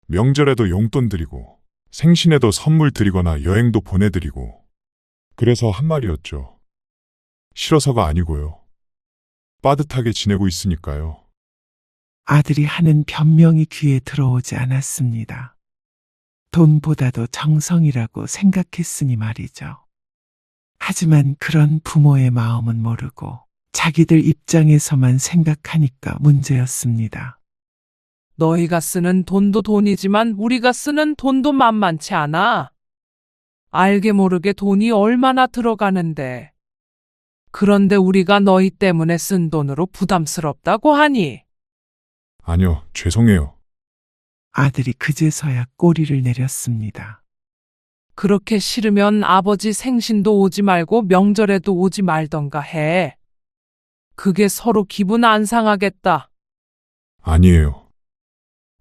명절에도 용돈 드리고 생신에도 선물 드리거나 여행도 보내드리고 그래서 한 말이었죠. 싫어서가 아니고요. 빠듯하게 지내고 있으니까요. 아들이 하는 변명이 귀에 들어오지 않았습니다. 돈보다도 정성이라고 생각했으니 말이죠. 하지만 그런 부모의 마음은 모르고 자기들 입장에서만 생각하니까 문제였습니다. 너희가 쓰는 돈도 돈이지만 우리가 쓰는 돈도 만만치 않아. 알게 모르게 돈이 얼마나 들어가는데. 그런데 우리가 너희 때문에 쓴 돈으로 부담스럽다고 하니? 아니요, 죄송해요. 아들이 그제서야 꼬리를 내렸습니다. 그렇게 싫으면 아버지 생신도 오지 말고 명절에도 오지 말던가 해. 그게 서로 기분 안 상하겠다. 아니에요.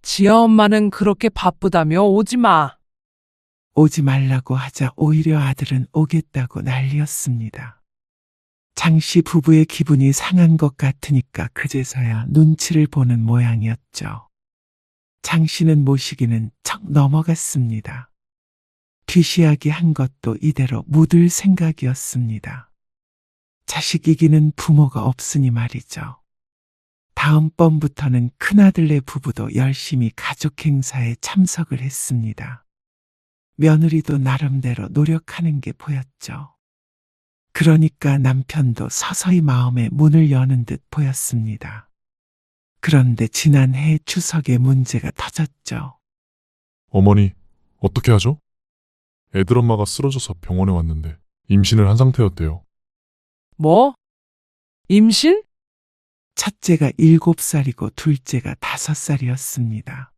지아 엄마는 그렇게 바쁘다며 오지 마. 오지 말라고 하자 오히려 아들은 오겠다고 난리였습니다. 장씨 부부의 기분이 상한 것 같으니까 그제서야 눈치를 보는 모양이었죠. 장씨는 모시기는 척 넘어갔습니다. 뒤시하기 한 것도 이대로 묻을 생각이었습니다. 자식 이기는 부모가 없으니 말이죠. 다음번부터는 큰아들네 부부도 열심히 가족 행사에 참석을 했습니다. 며느리도 나름대로 노력하는 게 보였죠. 그러니까 남편도 서서히 마음의 문을 여는 듯 보였습니다. 그런데 지난해 추석에 문제가 터졌죠. 어머니, 어떻게 하죠? 애들 엄마가 쓰러져서 병원에 왔는데 임신을 한 상태였대요. 뭐? 임신? 첫째가 7살이고 둘째가 5살이었습니다.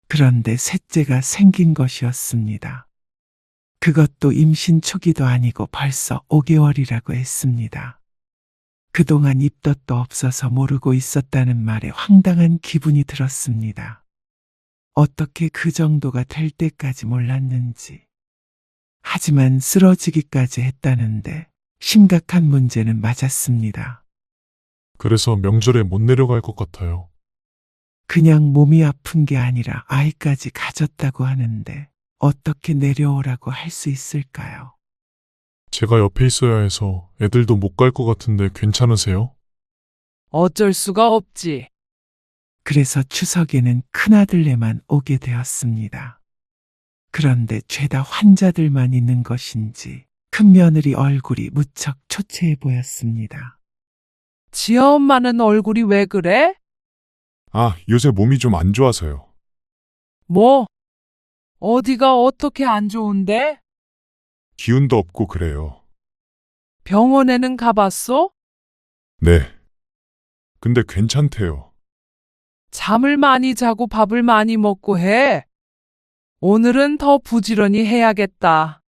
그런데 셋째가 생긴 것이었습니다. 그것도 임신 초기도 아니고 벌써 5개월이라고 했습니다. 그동안 입덧도 없어서 모르고 있었다는 말에 황당한 기분이 들었습니다. 어떻게 그 정도가 될 때까지 몰랐는지. 하지만 쓰러지기까지 했다는데 심각한 문제는 맞았습니다. 그래서 명절에 못 내려갈 것 같아요. 그냥 몸이 아픈 게 아니라 아이까지 가졌다고 하는데 어떻게 내려오라고 할 수 있을까요? 제가 옆에 있어야 해서 애들도 못 갈 것 같은데 괜찮으세요? 어쩔 수가 없지. 그래서 추석에는 큰아들네만 오게 되었습니다. 그런데 죄다 환자들만 있는 것인지 큰며느리 얼굴이 무척 초췌해 보였습니다. 지아 엄마는 얼굴이 왜 그래? 아, 요새 몸이 좀 안 좋아서요. 뭐? 어디가 어떻게 안 좋은데? 기운도 없고 그래요. 병원에는 가봤어? 네. 근데 괜찮대요. 잠을 많이 자고 밥을 많이 먹고 해. 오늘은 더 부지런히 해야겠다.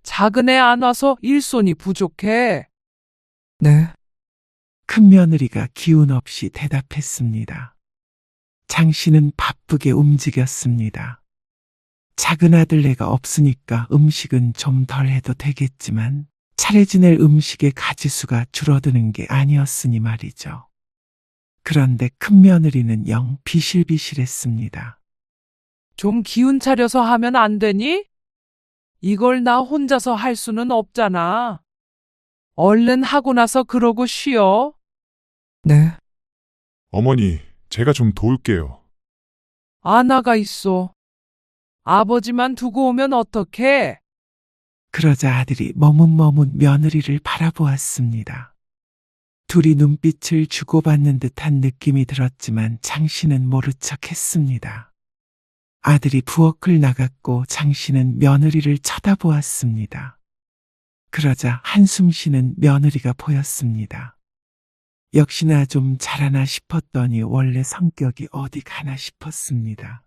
작은 애 안 와서 일손이 부족해. 네, 큰며느리가 기운 없이 대답했습니다. 장씨는 바쁘게 움직였습니다. 작은 아들네가 없으니까 음식은 좀 덜 해도 되겠지만 차례 지낼 음식의 가지수가 줄어드는 게 아니었으니 말이죠. 그런데 큰며느리는 영 비실비실했습니다. 좀 기운 차려서 하면 안 되니? 이걸 나 혼자서 할 수는 없잖아. 얼른 하고 나서 그러고 쉬어. 네, 어머니, 제가 좀 도울게요. 아나가 있어. 아버지만 두고 오면 어떡해? 그러자 아들이 머뭇머뭇 며느리를 바라보았습니다. 둘이 눈빛을 주고받는 듯한 느낌이 들었지만 장씨는 모른 척 했습니다. 아들이 부엌을 나갔고 장씨는 며느리를 쳐다보았습니다. 그러자 한숨 쉬는 며느리가 보였습니다. 역시나 좀 잘하나 싶었더니 원래 성격이 어디 가나 싶었습니다.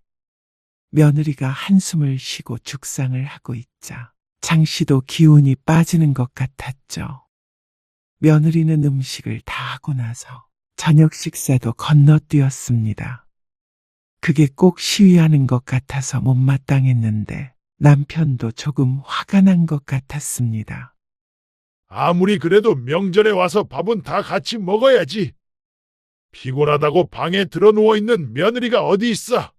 며느리가 한숨을 쉬고 죽상을 하고 있자 장씨도 기운이 빠지는 것 같았죠. 며느리는 음식을 다 하고 나서 저녁 식사도 건너뛰었습니다. 그게 꼭 시위하는 것 같아서 못마땅했는데 남편도 조금 화가 난 것 같았습니다. 아무리 그래도 명절에 와서 밥은 다 같이 먹어야지. 피곤하다고 방에 들어 누워있는 며느리가 어디 있어?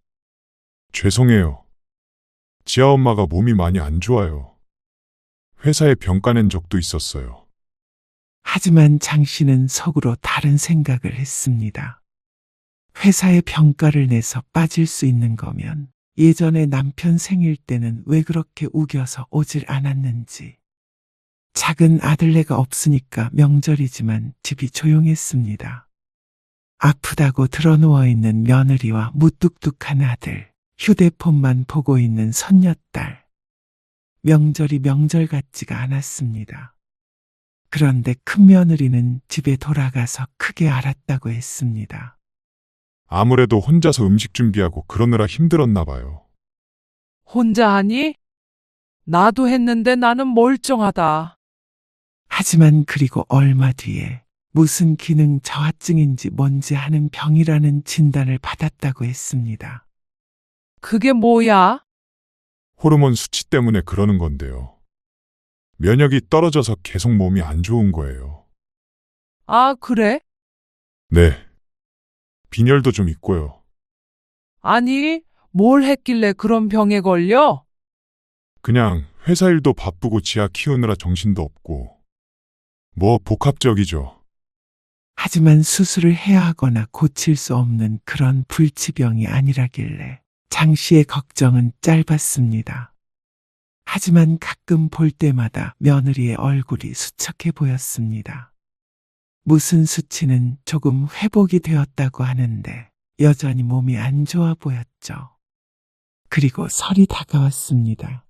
죄송해요. 지아 엄마가 몸이 많이 안 좋아요. 회사에 병가 낸 적도 있었어요. 하지만 장씨는 속으로 다른 생각을 했습니다. 회사에 병가를 내서 빠질 수 있는 거면 예전에 남편 생일 때는 왜 그렇게 우겨서 오질 않았는지. 작은 아들네가 없으니까 명절이지만 집이 조용했습니다. 아프다고 드러누워있는 며느리와 무뚝뚝한 아들, 휴대폰만 보고 있는 손녀딸. 명절이 명절 같지가 않았습니다. 그런데 큰며느리는 집에 돌아가서 크게 알았다고 했습니다. 아무래도 혼자서 음식 준비하고 그러느라 힘들었나 봐요. 혼자 하니? 나도 했는데 나는 멀쩡하다. 하지만 그리고 얼마 뒤에 무슨 기능 저하증인지 뭔지 하는 병이라는 진단을 받았다고 했습니다. 그게 뭐야? 호르몬 수치 때문에 그러는 건데요. 면역이 떨어져서 계속 몸이 안 좋은 거예요. 아, 그래? 네. 빈혈도 좀 있고요. 아니, 뭘 했길래 그런 병에 걸려? 그냥 회사 일도 바쁘고 지아 키우느라 정신도 없고. 뭐 복합적이죠. 하지만 수술을 해야 하거나 고칠 수 없는 그런 불치병이 아니라길래 장 씨의 걱정은 짧았습니다. 하지만 가끔 볼 때마다 며느리의 얼굴이 수척해 보였습니다. 무슨 수치는 조금 회복이 되었다고 하는데 여전히 몸이 안 좋아 보였죠. 그리고 설이 다가왔습니다.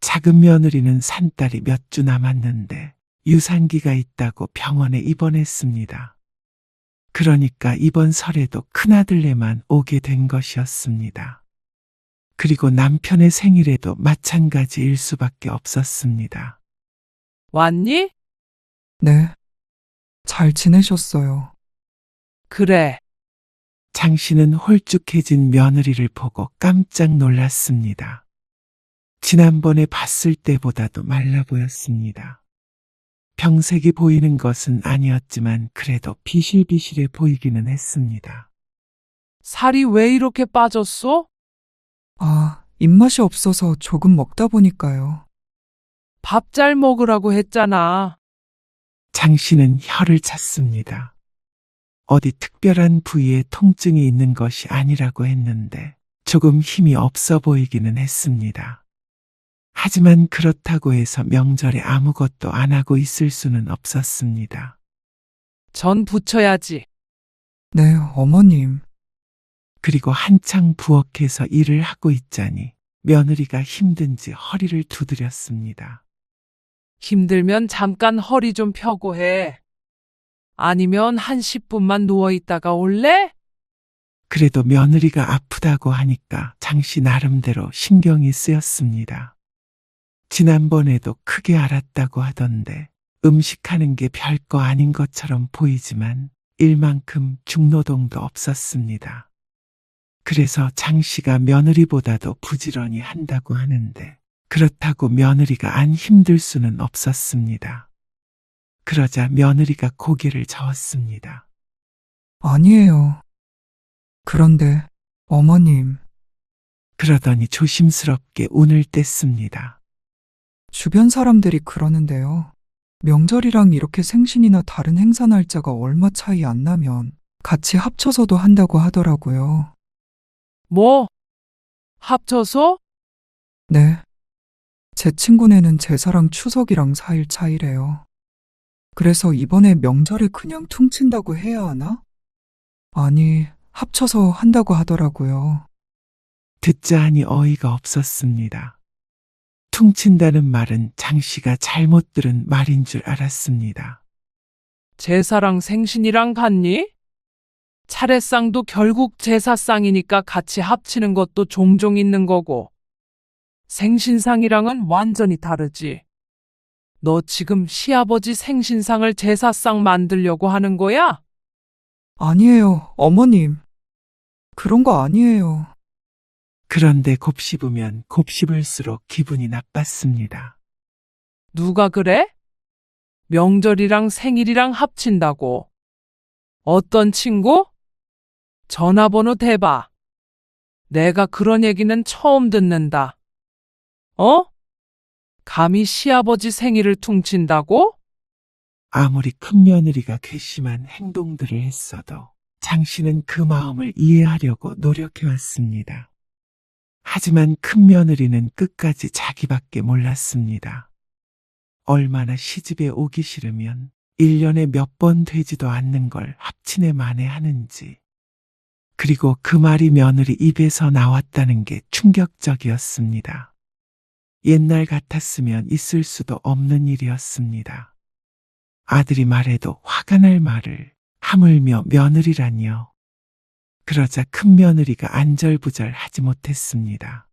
작은 며느리는 산딸이 몇 주 남았는데 유산기가 있다고 병원에 입원했습니다. 그러니까 이번 설에도 큰아들네만 오게 된 것이었습니다. 그리고 남편의 생일에도 마찬가지일 수밖에 없었습니다. 왔니? 네. 잘 지내셨어요. 그래. 장 씨는 홀쭉해진 며느리를 보고 깜짝 놀랐습니다. 지난번에 봤을 때보다도 말라 보였습니다. 병색이 보이는 것은 아니었지만 그래도 비실비실해 보이기는 했습니다. 살이 왜 이렇게 빠졌어? 아, 입맛이 없어서 조금 먹다 보니까요. 밥 잘 먹으라고 했잖아. 장 씨는 혀를 찼습니다. 어디 특별한 부위에 통증이 있는 것이 아니라고 했는데 조금 힘이 없어 보이기는 했습니다. 하지만 그렇다고 해서 명절에 아무것도 안 하고 있을 수는 없었습니다. 전 부쳐야지. 네, 어머님. 그리고 한창 부엌에서 일을 하고 있자니 며느리가 힘든지 허리를 두드렸습니다. 힘들면 잠깐 허리 좀 펴고 해. 아니면 한 10분만 누워있다가 올래? 그래도 며느리가 아프다고 하니까 장씨 나름대로 신경이 쓰였습니다. 지난번에도 크게 앓았다고 하던데 음식하는 게 별거 아닌 것처럼 보이지만 일만큼 중노동도 없었습니다. 그래서 장씨가 며느리보다도 부지런히 한다고 하는데 그렇다고 며느리가 안 힘들 수는 없었습니다. 그러자 며느리가 고개를 저었습니다. 아니에요. 그런데, 어머님, 그러더니 조심스럽게 운을 뗐습니다. 주변 사람들이 그러는데요. 명절이랑 이렇게 생신이나 다른 행사 날짜가 얼마 차이 안 나면 같이 합쳐서도 한다고 하더라고요. 뭐? 합쳐서? 네. 제 친구네는 제사랑 추석이랑 4일 차이래요. 그래서 이번에 명절에 그냥 퉁친다고 해야 하나? 아니, 합쳐서 한다고 하더라고요. 듣자 하니 어이가 없었습니다. 퉁친다는 말은 장씨가 잘못 들은 말인 줄 알았습니다. 제사랑 생신이랑 같니? 차례상도 결국 제사상이니까 같이 합치는 것도 종종 있는 거고. 생신상이랑은 완전히 다르지. 너 지금 시아버지 생신상을 제사상 만들려고 하는 거야? 아니에요, 어머님. 그런 거 아니에요. 그런데 곱씹으면 곱씹을수록 기분이 나빴습니다. 누가 그래? 명절이랑 생일이랑 합친다고. 어떤 친구? 전화번호 대봐. 내가 그런 얘기는 처음 듣는다. 어? 감히 시아버지 생일을 퉁친다고? 아무리 큰며느리가 괘씸한 행동들을 했어도 장씨는 그 마음을 이해하려고 노력해왔습니다. 하지만 큰며느리는 끝까지 자기밖에 몰랐습니다. 얼마나 시집에 오기 싫으면 1년에 몇 번 되지도 않는 걸 합친에 만회하는지. 그리고 그 말이 며느리 입에서 나왔다는 게 충격적이었습니다. 옛날 같았으면 있을 수도 없는 일이었습니다. 아들이 말해도 화가 날 말을 하물며 며느리라니요. 그러자 큰며느리가 안절부절 하지 못했습니다.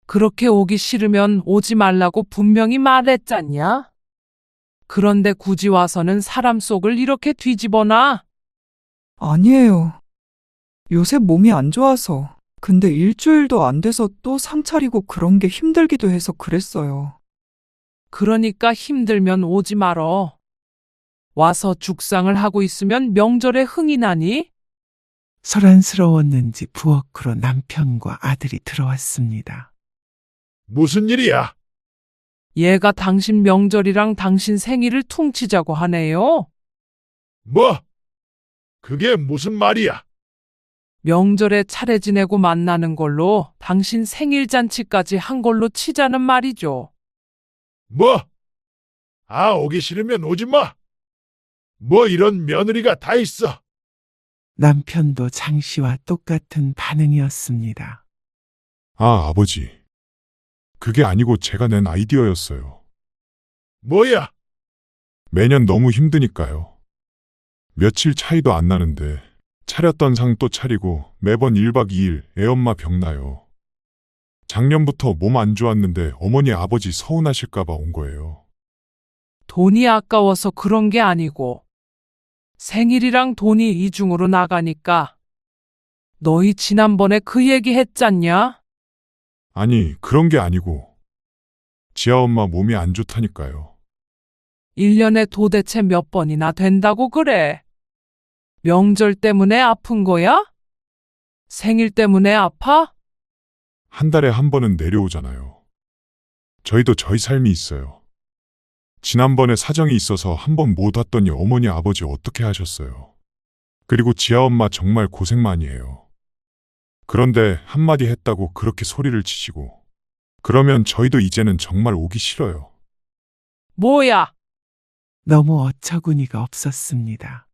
그렇게 오기 싫으면 오지 말라고 분명히 말했잖냐? 그런데 굳이 와서는 사람 속을 이렇게 뒤집어놔? 아니에요. 요새 몸이 안 좋아서 근데 일주일도 안 돼서 또 상 차리고 그런 게 힘들기도 해서 그랬어요. 그러니까 힘들면 오지 말어. 와서 죽상을 하고 있으면 명절에 흥이 나니? 소란스러웠는지 부엌으로 남편과 아들이 들어왔습니다. 무슨 일이야? 얘가 당신 명절이랑 당신 생일을 퉁치자고 하네요. 뭐? 그게 무슨 말이야? 명절에 차례 지내고 만나는 걸로 당신 생일 잔치까지 한 걸로 치자는 말이죠. 뭐? 아, 오기 싫으면 오지 마. 뭐 이런 며느리가 다 있어. 남편도 장 씨와 똑같은 반응이었습니다. 아, 아버지. 그게 아니고 제가 낸 아이디어였어요. 뭐야? 매년 너무 힘드니까요. 며칠 차이도 안 나는데 차렸던 상 또 차리고 매번 1박 2일 애엄마 병나요. 작년부터 몸 안 좋았는데 어머니 아버지 서운하실까봐 온 거예요. 돈이 아까워서 그런 게 아니고 생일이랑 돈이 이중으로 나가니까. 너희 지난번에 그 얘기 했잖냐? 아니, 그런 게 아니고 지아엄마 몸이 안 좋다니까요. 1년에 도대체 몇 번이나 된다고 그래? 명절 때문에 아픈 거야? 생일 때문에 아파? 한 달에 한 번은 내려오잖아요. 저희도 저희 삶이 있어요. 지난번에 사정이 있어서 한 번 못 왔더니 어머니 아버지 어떻게 하셨어요. 그리고 지아엄마 정말 고생 많이 해요. 그런데 한마디 했다고 그렇게 소리를 치시고 그러면 저희도 이제는 정말 오기 싫어요. 뭐야? 너무 어처구니가 없었습니다.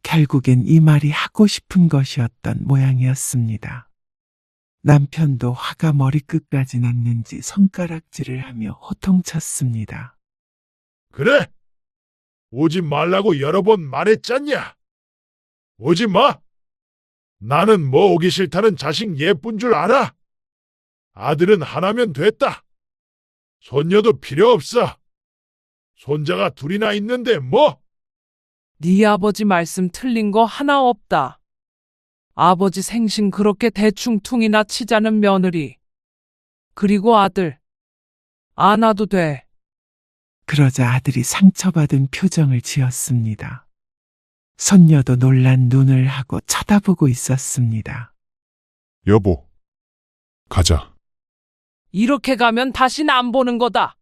결국엔 이 말이 하고 싶은 것이었던 모양이었습니다. 남편도 화가 머리끝까지 났는지 손가락질을 하며 호통쳤습니다. 그래? 오지 말라고 여러 번 말했잖냐? 오지 마. 나는 뭐 오기 싫다는 자식 예쁜 줄 알아? 아들은 하나면 됐다. 손녀도 필요 없어. 손자가 둘이나 있는데 뭐? 네 아버지 말씀 틀린 거 하나 없다. 아버지 생신 그렇게 대충퉁이나 치자는 며느리. 그리고 아들. 안 와도 돼. 그러자 아들이 상처받은 표정을 지었습니다. 손녀도 놀란 눈을 하고 쳐다보고 있었습니다. 여보, 가자. 이렇게 가면 다신 안 보는 거다.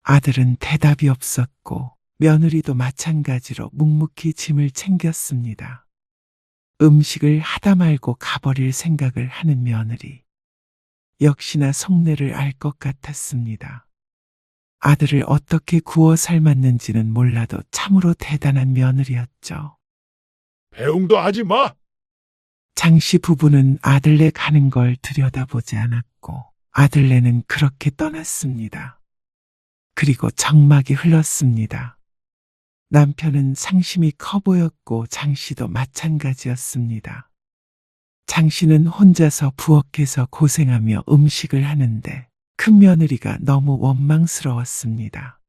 아들은 대답이 없었고 며느리도 마찬가지로 묵묵히 짐을 챙겼습니다. 음식을 하다 말고 가버릴 생각을 하는 며느리. 역시나 속내를 알 것 같았습니다. 아들을 어떻게 구워 삶았는지는 몰라도 참으로 대단한 며느리였죠. 배웅도 하지 마. 장씨 부부는 아들네 가는 걸 들여다보지 않았고 아들네는 그렇게 떠났습니다. 그리고 정막이 흘렀습니다. 남편은 상심이 커 보였고 장씨도 마찬가지였습니다. 장씨는 혼자서 부엌에서 고생하며 음식을 하는데 큰 며느리가 너무 원망스러웠습니다.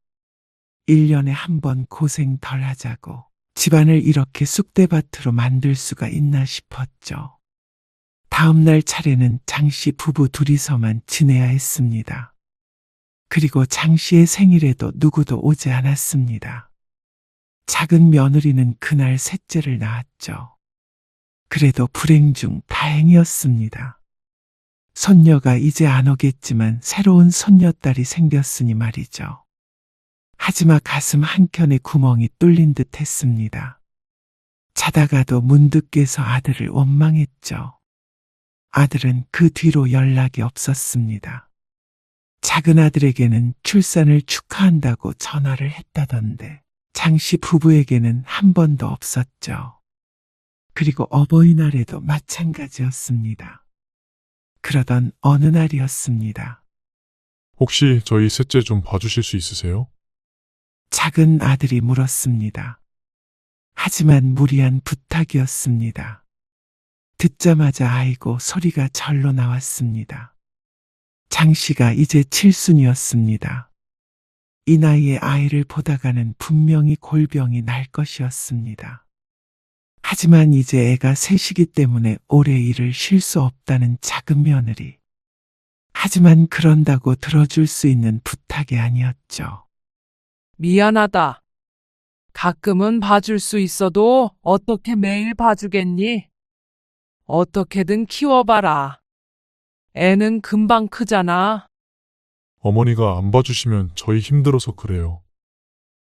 1년에 한 번 고생 덜 하자고 집안을 이렇게 쑥대밭으로 만들 수가 있나 싶었죠. 다음날 차례는 장씨 부부 둘이서만 지내야 했습니다. 그리고 장씨의 생일에도 누구도 오지 않았습니다. 작은 며느리는 그날 셋째를 낳았죠. 그래도 불행 중 다행이었습니다. 손녀가 이제 안 오겠지만 새로운 손녀딸이 생겼으니 말이죠. 하지만 가슴 한켠에 구멍이 뚫린 듯 했습니다. 자다가도 문득 깨서 아들을 원망했죠. 아들은 그 뒤로 연락이 없었습니다. 작은 아들에게는 출산을 축하한다고 전화를 했다던데 장씨 부부에게는 한 번도 없었죠. 그리고 어버이날에도 마찬가지였습니다. 그러던 어느 날이었습니다. 혹시 저희 셋째 좀 봐주실 수 있으세요? 작은 아들이 물었습니다. 하지만 무리한 부탁이었습니다. 듣자마자 아이고 소리가 절로 나왔습니다. 장씨가 이제 칠순이었습니다. 이 나이에 아이를 보다가는 분명히 골병이 날 것이었습니다. 하지만 이제 애가 셋이기 때문에 오래 일을 쉴 수 없다는 작은 며느리. 하지만 그런다고 들어줄 수 있는 부탁이 아니었죠. 미안하다. 가끔은 봐줄 수 있어도 어떻게 매일 봐주겠니? 어떻게든 키워봐라. 애는 금방 크잖아. 어머니가 안 봐주시면 저희 힘들어서 그래요.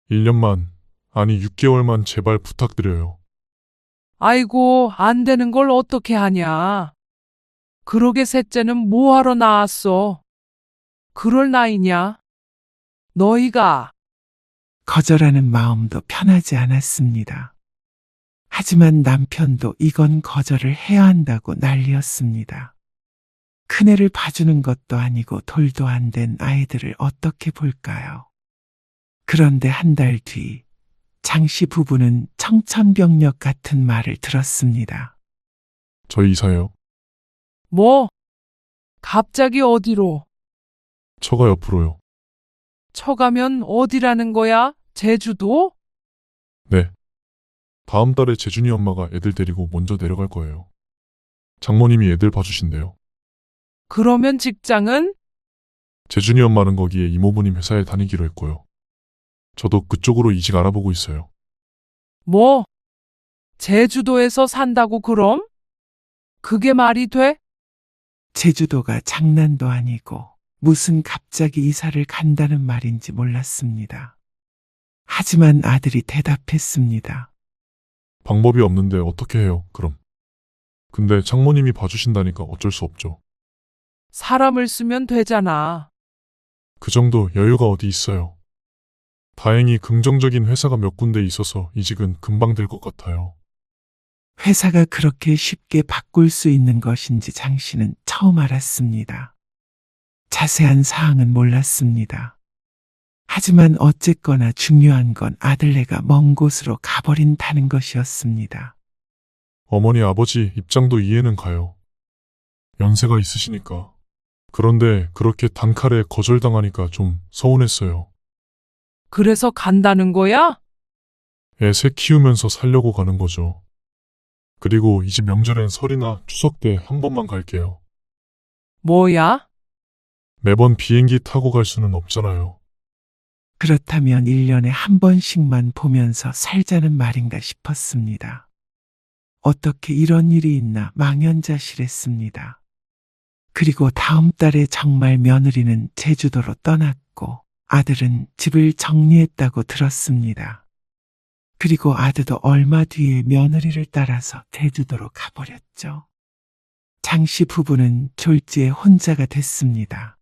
1년만, 아니 6개월만 제발 부탁드려요. 아이고, 안 되는 걸 어떻게 하냐. 그러게 셋째는 뭐하러 낳았어? 그럴 나이냐? 너희가 거절하는 마음도 편하지 않았습니다. 하지만 남편도 이건 거절을 해야 한다고 난리였습니다. 큰애를 봐주는 것도 아니고 돌도 안 된 아이들을 어떻게 볼까요? 그런데 한 달 뒤, 장씨 부부는 청천벽력 같은 말을 들었습니다. 저희 이사해요. 뭐? 갑자기 어디로? 처가 옆으로요. 처가면 어디라는 거야? 제주도? 네. 다음 달에 재준이 엄마가 애들 데리고 먼저 내려갈 거예요. 장모님이 애들 봐주신대요. 그러면 직장은? 재준이 엄마는 거기에 이모부님 회사에 다니기로 했고요. 저도 그쪽으로 이직 알아보고 있어요. 뭐? 제주도에서 산다고 그럼? 그게 말이 돼? 제주도가 장난도 아니고 무슨 갑자기 이사를 간다는 말인지 몰랐습니다. 하지만 아들이 대답했습니다. 방법이 없는데 어떻게 해요, 그럼? 근데 장모님이 봐주신다니까 어쩔 수 없죠. 사람을 쓰면 되잖아. 그 정도 여유가 어디 있어요. 다행히 긍정적인 회사가 몇 군데 있어서 이직은 금방 될 것 같아요. 회사가 그렇게 쉽게 바꿀 수 있는 것인지 장 씨는 처음 알았습니다. 자세한 사항은 몰랐습니다. 하지만 어쨌거나 중요한 건 아들네가 먼 곳으로 가버린다는 것이었습니다. 어머니 아버지 입장도 이해는 가요. 연세가 있으시니까. 그런데 그렇게 단칼에 거절당하니까 좀 서운했어요. 그래서 간다는 거야? 애 셋 키우면서 살려고 가는 거죠. 그리고 이제 명절엔 설이나 추석 때 한 번만 갈게요. 뭐야? 매번 비행기 타고 갈 수는 없잖아요. 그렇다면 1년에 한 번씩만 보면서 살자는 말인가 싶었습니다. 어떻게 이런 일이 있나 망연자실했습니다. 그리고 다음 달에 정말 며느리는 제주도로 떠났고 아들은 집을 정리했다고 들었습니다. 그리고 아들도 얼마 뒤에 며느리를 따라서 제주도로 가버렸죠. 장씨 부부는 졸지에 혼자가 됐습니다.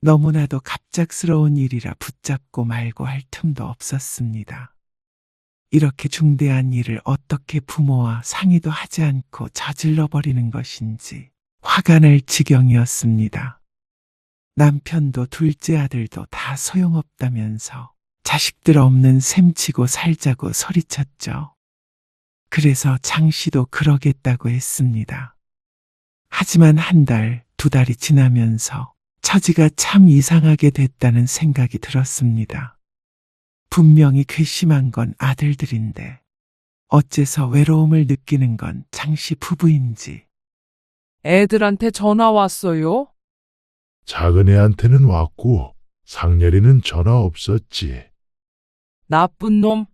너무나도 갑작스러운 일이라 붙잡고 말고 할 틈도 없었습니다. 이렇게 중대한 일을 어떻게 부모와 상의도 하지 않고 저질러 버리는 것인지 화가 날 지경이었습니다. 남편도 둘째 아들도 다 소용없다면서 자식들 없는 셈치고 살자고 소리쳤죠. 그래서 장 씨도 그러겠다고 했습니다. 하지만 한 달, 두 달이 지나면서 처지가 참 이상하게 됐다는 생각이 들었습니다. 분명히 괘씸한 건 아들들인데 어째서 외로움을 느끼는 건 장씨 부부인지. 애들한테 전화 왔어요? 작은 애한테는 왔고 상렬이는 전화 없었지. 나쁜 놈.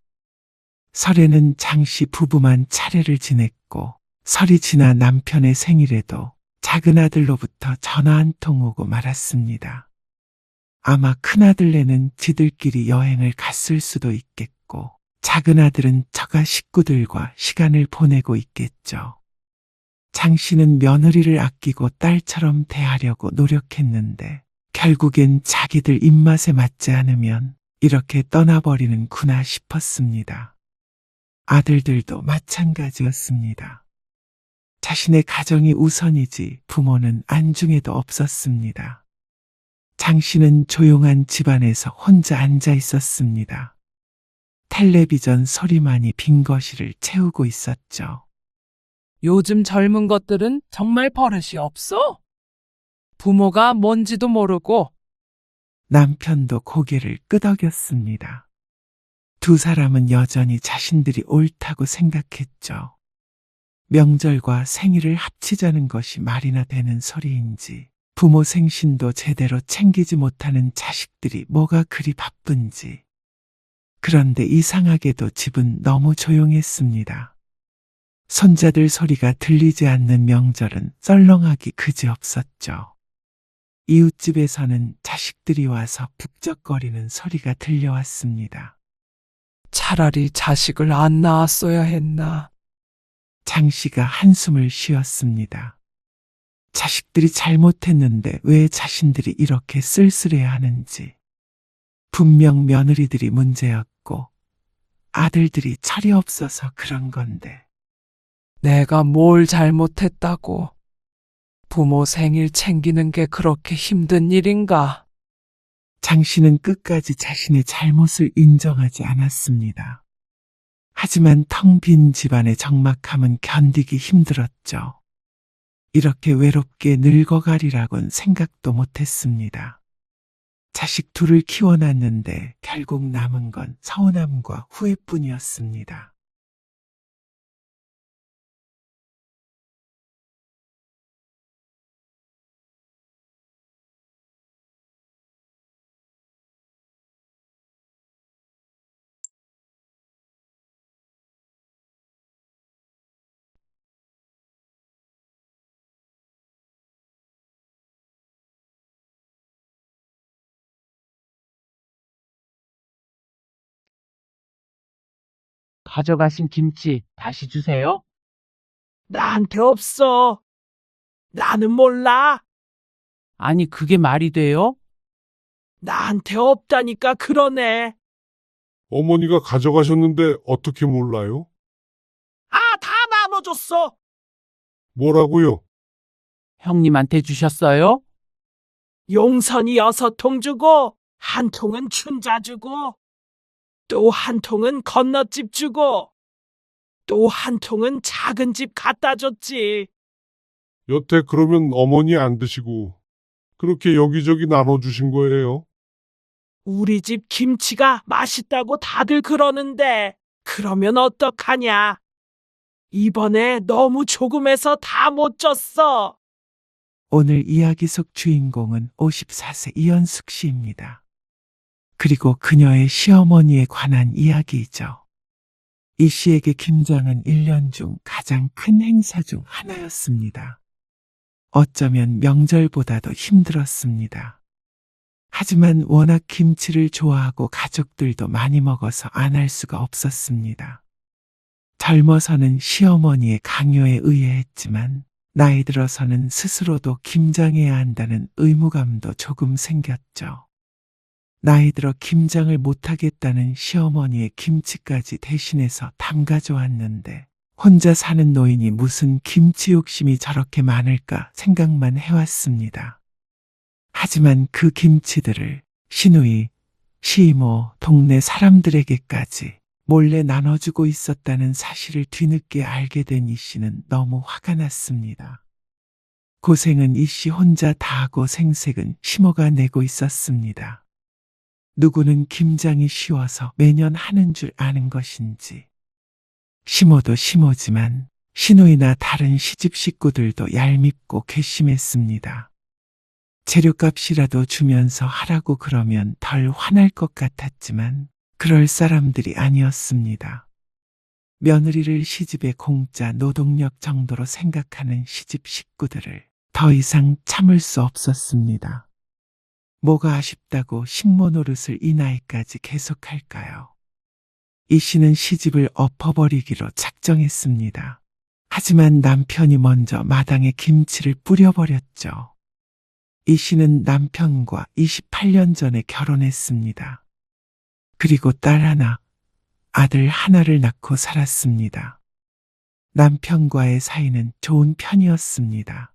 설에는 장씨 부부만 차례를 지냈고 설이 지나 남편의 생일에도 작은 아들로부터 전화 한 통 오고 말았습니다. 아마 큰아들네는 지들끼리 여행을 갔을 수도 있겠고 작은 아들은 처가 식구들과 시간을 보내고 있겠죠. 장 씨는 며느리를 아끼고 딸처럼 대하려고 노력했는데 결국엔 자기들 입맛에 맞지 않으면 이렇게 떠나버리는구나 싶었습니다. 아들들도 마찬가지였습니다. 자신의 가정이 우선이지 부모는 안중에도 없었습니다. 장 씨는 조용한 집안에서 혼자 앉아 있었습니다. 텔레비전 소리만이 빈 거실을 채우고 있었죠. 요즘 젊은 것들은 정말 버릇이 없어? 부모가 뭔지도 모르고. 남편도 고개를 끄덕였습니다. 두 사람은 여전히 자신들이 옳다고 생각했죠. 명절과 생일을 합치자는 것이 말이나 되는 소리인지, 부모 생신도 제대로 챙기지 못하는 자식들이 뭐가 그리 바쁜지. 그런데 이상하게도 집은 너무 조용했습니다. 손자들 소리가 들리지 않는 명절은 썰렁하기 그지없었죠. 이웃집에서는 자식들이 와서 북적거리는 소리가 들려왔습니다. 차라리 자식을 안 낳았어야 했나. 장 씨가 한숨을 쉬었습니다. 자식들이 잘못했는데 왜 자신들이 이렇게 쓸쓸해야 하는지. 분명 며느리들이 문제였고 아들들이 철이 없어서 그런 건데. 내가 뭘 잘못했다고. 부모 생일 챙기는 게 그렇게 힘든 일인가? 장 씨는 끝까지 자신의 잘못을 인정하지 않았습니다. 하지만 텅 빈 집안의 적막함은 견디기 힘들었죠. 이렇게 외롭게 늙어가리라곤 생각도 못했습니다. 자식 둘을 키워놨는데 결국 남은 건 서운함과 후회뿐이었습니다. 가져가신 김치 다시 주세요. 나한테 없어. 나는 몰라. 아니, 그게 말이 돼요? 나한테 없다니까 그러네. 어머니가 가져가셨는데 어떻게 몰라요? 아, 다 나눠줬어. 뭐라고요? 형님한테 주셨어요? 용선이 6통 주고, 한 통은 춘자 주고, 또 한 통은 건너집 주고, 또 한 통은 작은 집 갖다 줬지. 여태 그러면 어머니 안 드시고 그렇게 여기저기 나눠주신 거예요? 우리 집 김치가 맛있다고 다들 그러는데, 그러면 어떡하냐? 이번에 너무 조금해서 다 못 줬어. 오늘 이야기 속 주인공은 54세 이연숙 씨입니다. 그리고 그녀의 시어머니에 관한 이야기이죠. 이 씨에게 김장은 1년 중 가장 큰 행사 중 하나였습니다. 어쩌면 명절보다도 힘들었습니다. 하지만 워낙 김치를 좋아하고 가족들도 많이 먹어서 안 할 수가 없었습니다. 젊어서는 시어머니의 강요에 의해 했지만 나이 들어서는 스스로도 김장해야 한다는 의무감도 조금 생겼죠. 나이 들어 김장을 못하겠다는 시어머니의 김치까지 대신해서 담가줘 왔는데 혼자 사는 노인이 무슨 김치 욕심이 저렇게 많을까 생각만 해왔습니다. 하지만 그 김치들을 시누이, 시이모, 동네 사람들에게까지 몰래 나눠주고 있었다는 사실을 뒤늦게 알게 된 이 씨는 너무 화가 났습니다. 고생은 이 씨 혼자 다 하고 생색은 시모가 내고 있었습니다. 누구는 김장이 쉬워서 매년 하는 줄 아는 것인지. 시모도 시모지만 시누이나 다른 시집 식구들도 얄밉고 괘씸했습니다. 재료값이라도 주면서 하라고 그러면 덜 화날 것 같았지만 그럴 사람들이 아니었습니다. 며느리를 시집의 공짜 노동력 정도로 생각하는 시집 식구들을 더 이상 참을 수 없었습니다. 뭐가 아쉽다고 식모 노릇을 이 나이까지 계속할까요? 이 씨는 시집을 엎어버리기로 작정했습니다. 하지만 남편이 먼저 마당에 김치를 뿌려버렸죠. 이 씨는 남편과 28년 전에 결혼했습니다. 그리고 딸 하나, 아들 하나를 낳고 살았습니다. 남편과의 사이는 좋은 편이었습니다.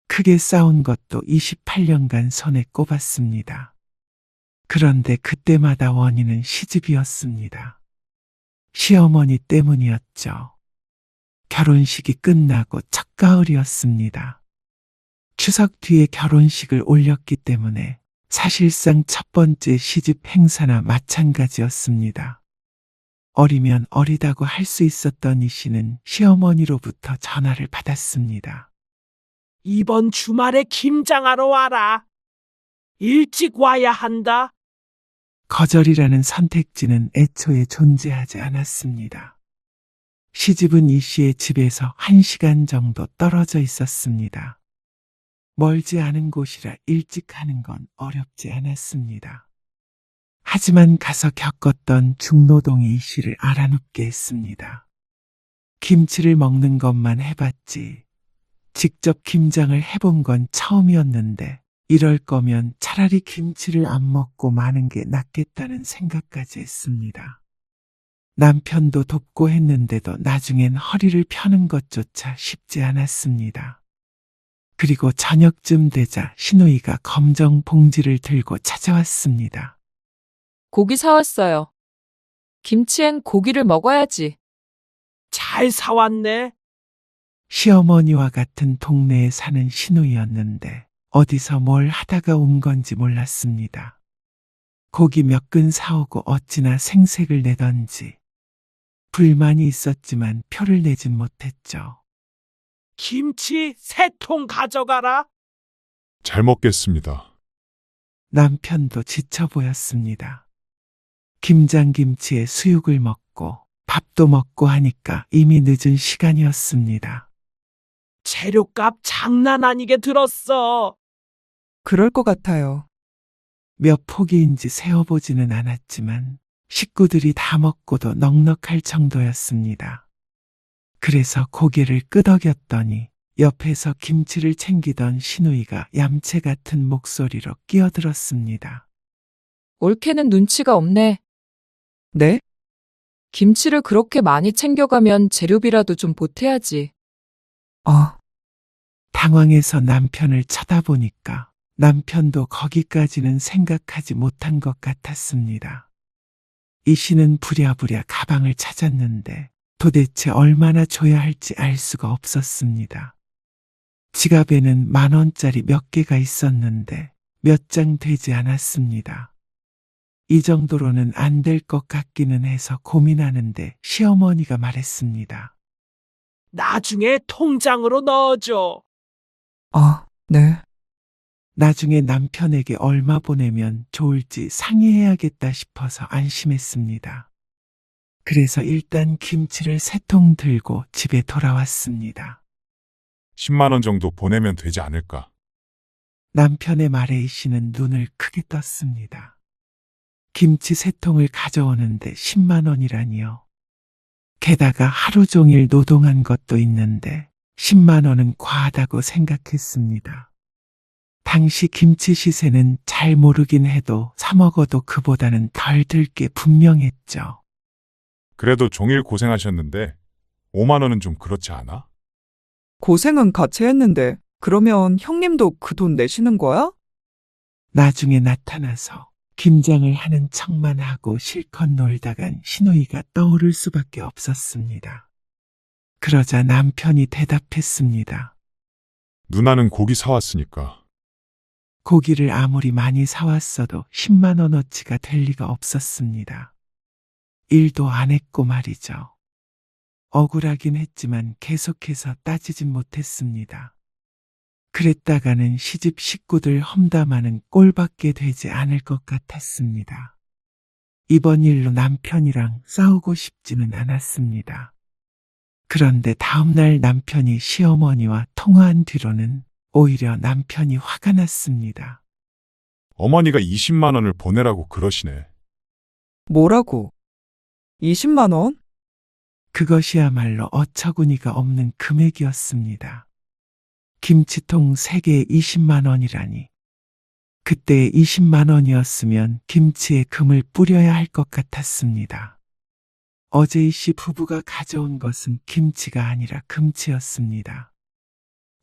크게 싸운 것도 28년간 손에 꼽았습니다. 그런데 그때마다 원인은 시집이었습니다. 시어머니 때문이었죠. 결혼식이 끝나고 첫가을이었습니다. 추석 뒤에 결혼식을 올렸기 때문에 사실상 첫 번째 시집 행사나 마찬가지였습니다. 어리면 어리다고 할 수 있었던 이 씨는 시어머니로부터 전화를 받았습니다. 이번 주말에 김장하러 와라. 일찍 와야 한다. 거절이라는 선택지는 애초에 존재하지 않았습니다. 시집은 이 씨의 집에서 1시간 정도 떨어져 있었습니다. 멀지 않은 곳이라 일찍 가는 건 어렵지 않았습니다. 하지만 가서 겪었던 중노동이 이 씨를 알아눕게 했습니다. 김치를 먹는 것만 해봤지 직접 김장을 해본 건 처음이었는데 이럴 거면 차라리 김치를 안 먹고 마는 게 낫겠다는 생각까지 했습니다. 남편도 돕고 했는데도 나중엔 허리를 펴는 것조차 쉽지 않았습니다. 그리고 저녁쯤 되자 시누이가 검정 봉지를 들고 찾아왔습니다. 고기 사왔어요. 김치엔 고기를 먹어야지. 잘 사왔네. 시어머니와 같은 동네에 사는 시누이였는데 어디서 뭘 하다가 온 건지 몰랐습니다. 고기 몇 근 사오고 어찌나 생색을 내던지 불만이 있었지만 표를 내진 못했죠. 김치 3통 가져가라. 잘 먹겠습니다. 남편도 지쳐 보였습니다. 김장김치에 수육을 먹고 밥도 먹고 하니까 이미 늦은 시간이었습니다. 재료값 장난 아니게 들었어. 그럴 것 같아요. 몇 포기인지 세어보지는 않았지만 식구들이 다 먹고도 넉넉할 정도였습니다. 그래서 고개를 끄덕였더니 옆에서 김치를 챙기던 시누이가 얌체 같은 목소리로 끼어들었습니다. 올케는 눈치가 없네. 네? 김치를 그렇게 많이 챙겨가면 재료비라도 좀 보태야지. 당황해서 남편을 쳐다보니까 남편도 거기까지는 생각하지 못한 것 같았습니다. 이 씨는 부랴부랴 가방을 찾았는데 도대체 얼마나 줘야 할지 알 수가 없었습니다. 지갑에는 10,000원짜리 몇 개가 있었는데 몇 장 되지 않았습니다. 이 정도로는 안 될 것 같기는 해서 고민하는데 시어머니가 말했습니다. 나중에 통장으로 넣어줘. 네. 나중에 남편에게 얼마 보내면 좋을지 상의해야겠다 싶어서 안심했습니다. 그래서 일단 김치를 3통 들고 집에 돌아왔습니다. 10만 원 정도 보내면 되지 않을까? 남편의 말에 이 씨는 눈을 크게 떴습니다. 김치 3통을 가져오는데 10만 원이라니요. 게다가 하루 종일 노동한 것도 있는데 10만 원은 과하다고 생각했습니다. 당시 김치 시세는 잘 모르긴 해도 사 먹어도 그보다는 덜 들 게 분명했죠. 그래도 종일 고생하셨는데 5만 원은 좀 그렇지 않아? 고생은 같이 했는데 그러면 형님도 그 돈 내시는 거야? 나중에 나타나서 김장을 하는 척만 하고 실컷 놀다간 시누이가 떠오를 수밖에 없었습니다. 그러자 남편이 대답했습니다. 누나는 고기 사왔으니까. 고기를 아무리 많이 사왔어도 10만 원어치가 될 리가 없었습니다. 일도 안 했고 말이죠. 억울하긴 했지만 계속해서 따지진 못했습니다. 그랬다가는 시집 식구들 험담하는 꼴밖에 되지 않을 것 같았습니다. 이번 일로 남편이랑 싸우고 싶지는 않았습니다. 그런데 다음날 남편이 시어머니와 통화한 뒤로는 오히려 남편이 화가 났습니다. 어머니가 20만 원을 보내라고 그러시네. 뭐라고? 20만 원? 그것이야말로 어처구니가 없는 금액이었습니다. 김치통 3개에 20만 원이라니. 그때 20만 원이었으면 김치에 금을 뿌려야 할 것 같았습니다. 어제 이 씨 부부가 가져온 것은 김치가 아니라 금치였습니다.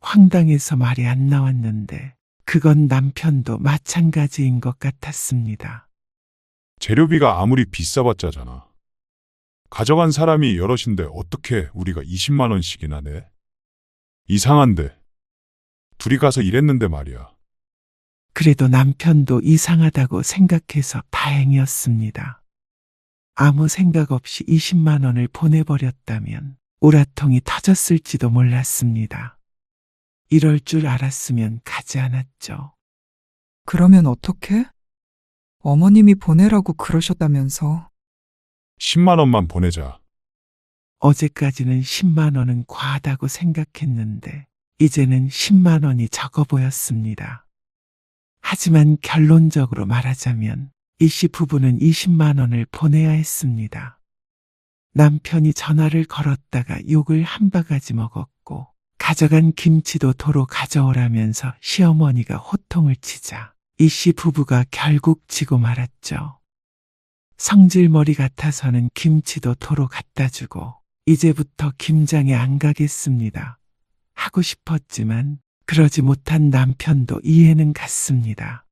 황당해서 말이 안 나왔는데 그건 남편도 마찬가지인 것 같았습니다. 재료비가 아무리 비싸봤자잖아. 가져간 사람이 여럿인데 어떻게 우리가 20만 원씩이나 내? 이상한데. 둘이 가서 일했는데 말이야. 그래도 남편도 이상하다고 생각해서 다행이었습니다. 아무 생각 없이 20만 원을 보내버렸다면 우라통이 터졌을지도 몰랐습니다. 이럴 줄 알았으면 가지 않았죠. 그러면 어떡해? 어머님이 보내라고 그러셨다면서. 10만 원만 보내자. 어제까지는 10만 원은 과하다고 생각했는데 이제는 10만 원이 적어 보였습니다. 하지만 결론적으로 말하자면 이 씨 부부는 20만 원을 보내야 했습니다. 남편이 전화를 걸었다가 욕을 한 바가지 먹었고 가져간 김치도 도로 가져오라면서 시어머니가 호통을 치자 이 씨 부부가 결국 지고 말았죠. 성질머리 같아서는 김치도 도로 갖다 주고 이제부터 김장에 안 가겠습니다. 하고 싶었지만 그러지 못한 남편도 이해는 갔습니다.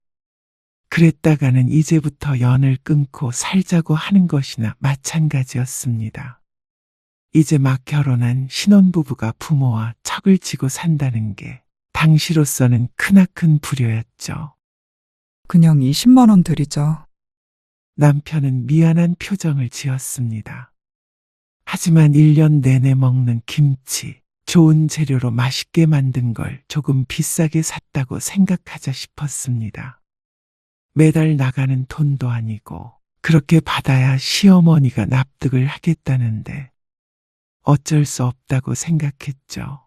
그랬다가는 이제부터 연을 끊고 살자고 하는 것이나 마찬가지였습니다. 이제 막 결혼한 신혼부부가 부모와 척을 지고 산다는 게 당시로서는 크나큰 불효였죠. 그냥 20만 원 드리자. 남편은 미안한 표정을 지었습니다. 하지만 1년 내내 먹는 김치, 좋은 재료로 맛있게 만든 걸 조금 비싸게 샀다고 생각하자 싶었습니다. 매달 나가는 돈도 아니고 그렇게 받아야 시어머니가 납득을 하겠다는데 어쩔 수 없다고 생각했죠.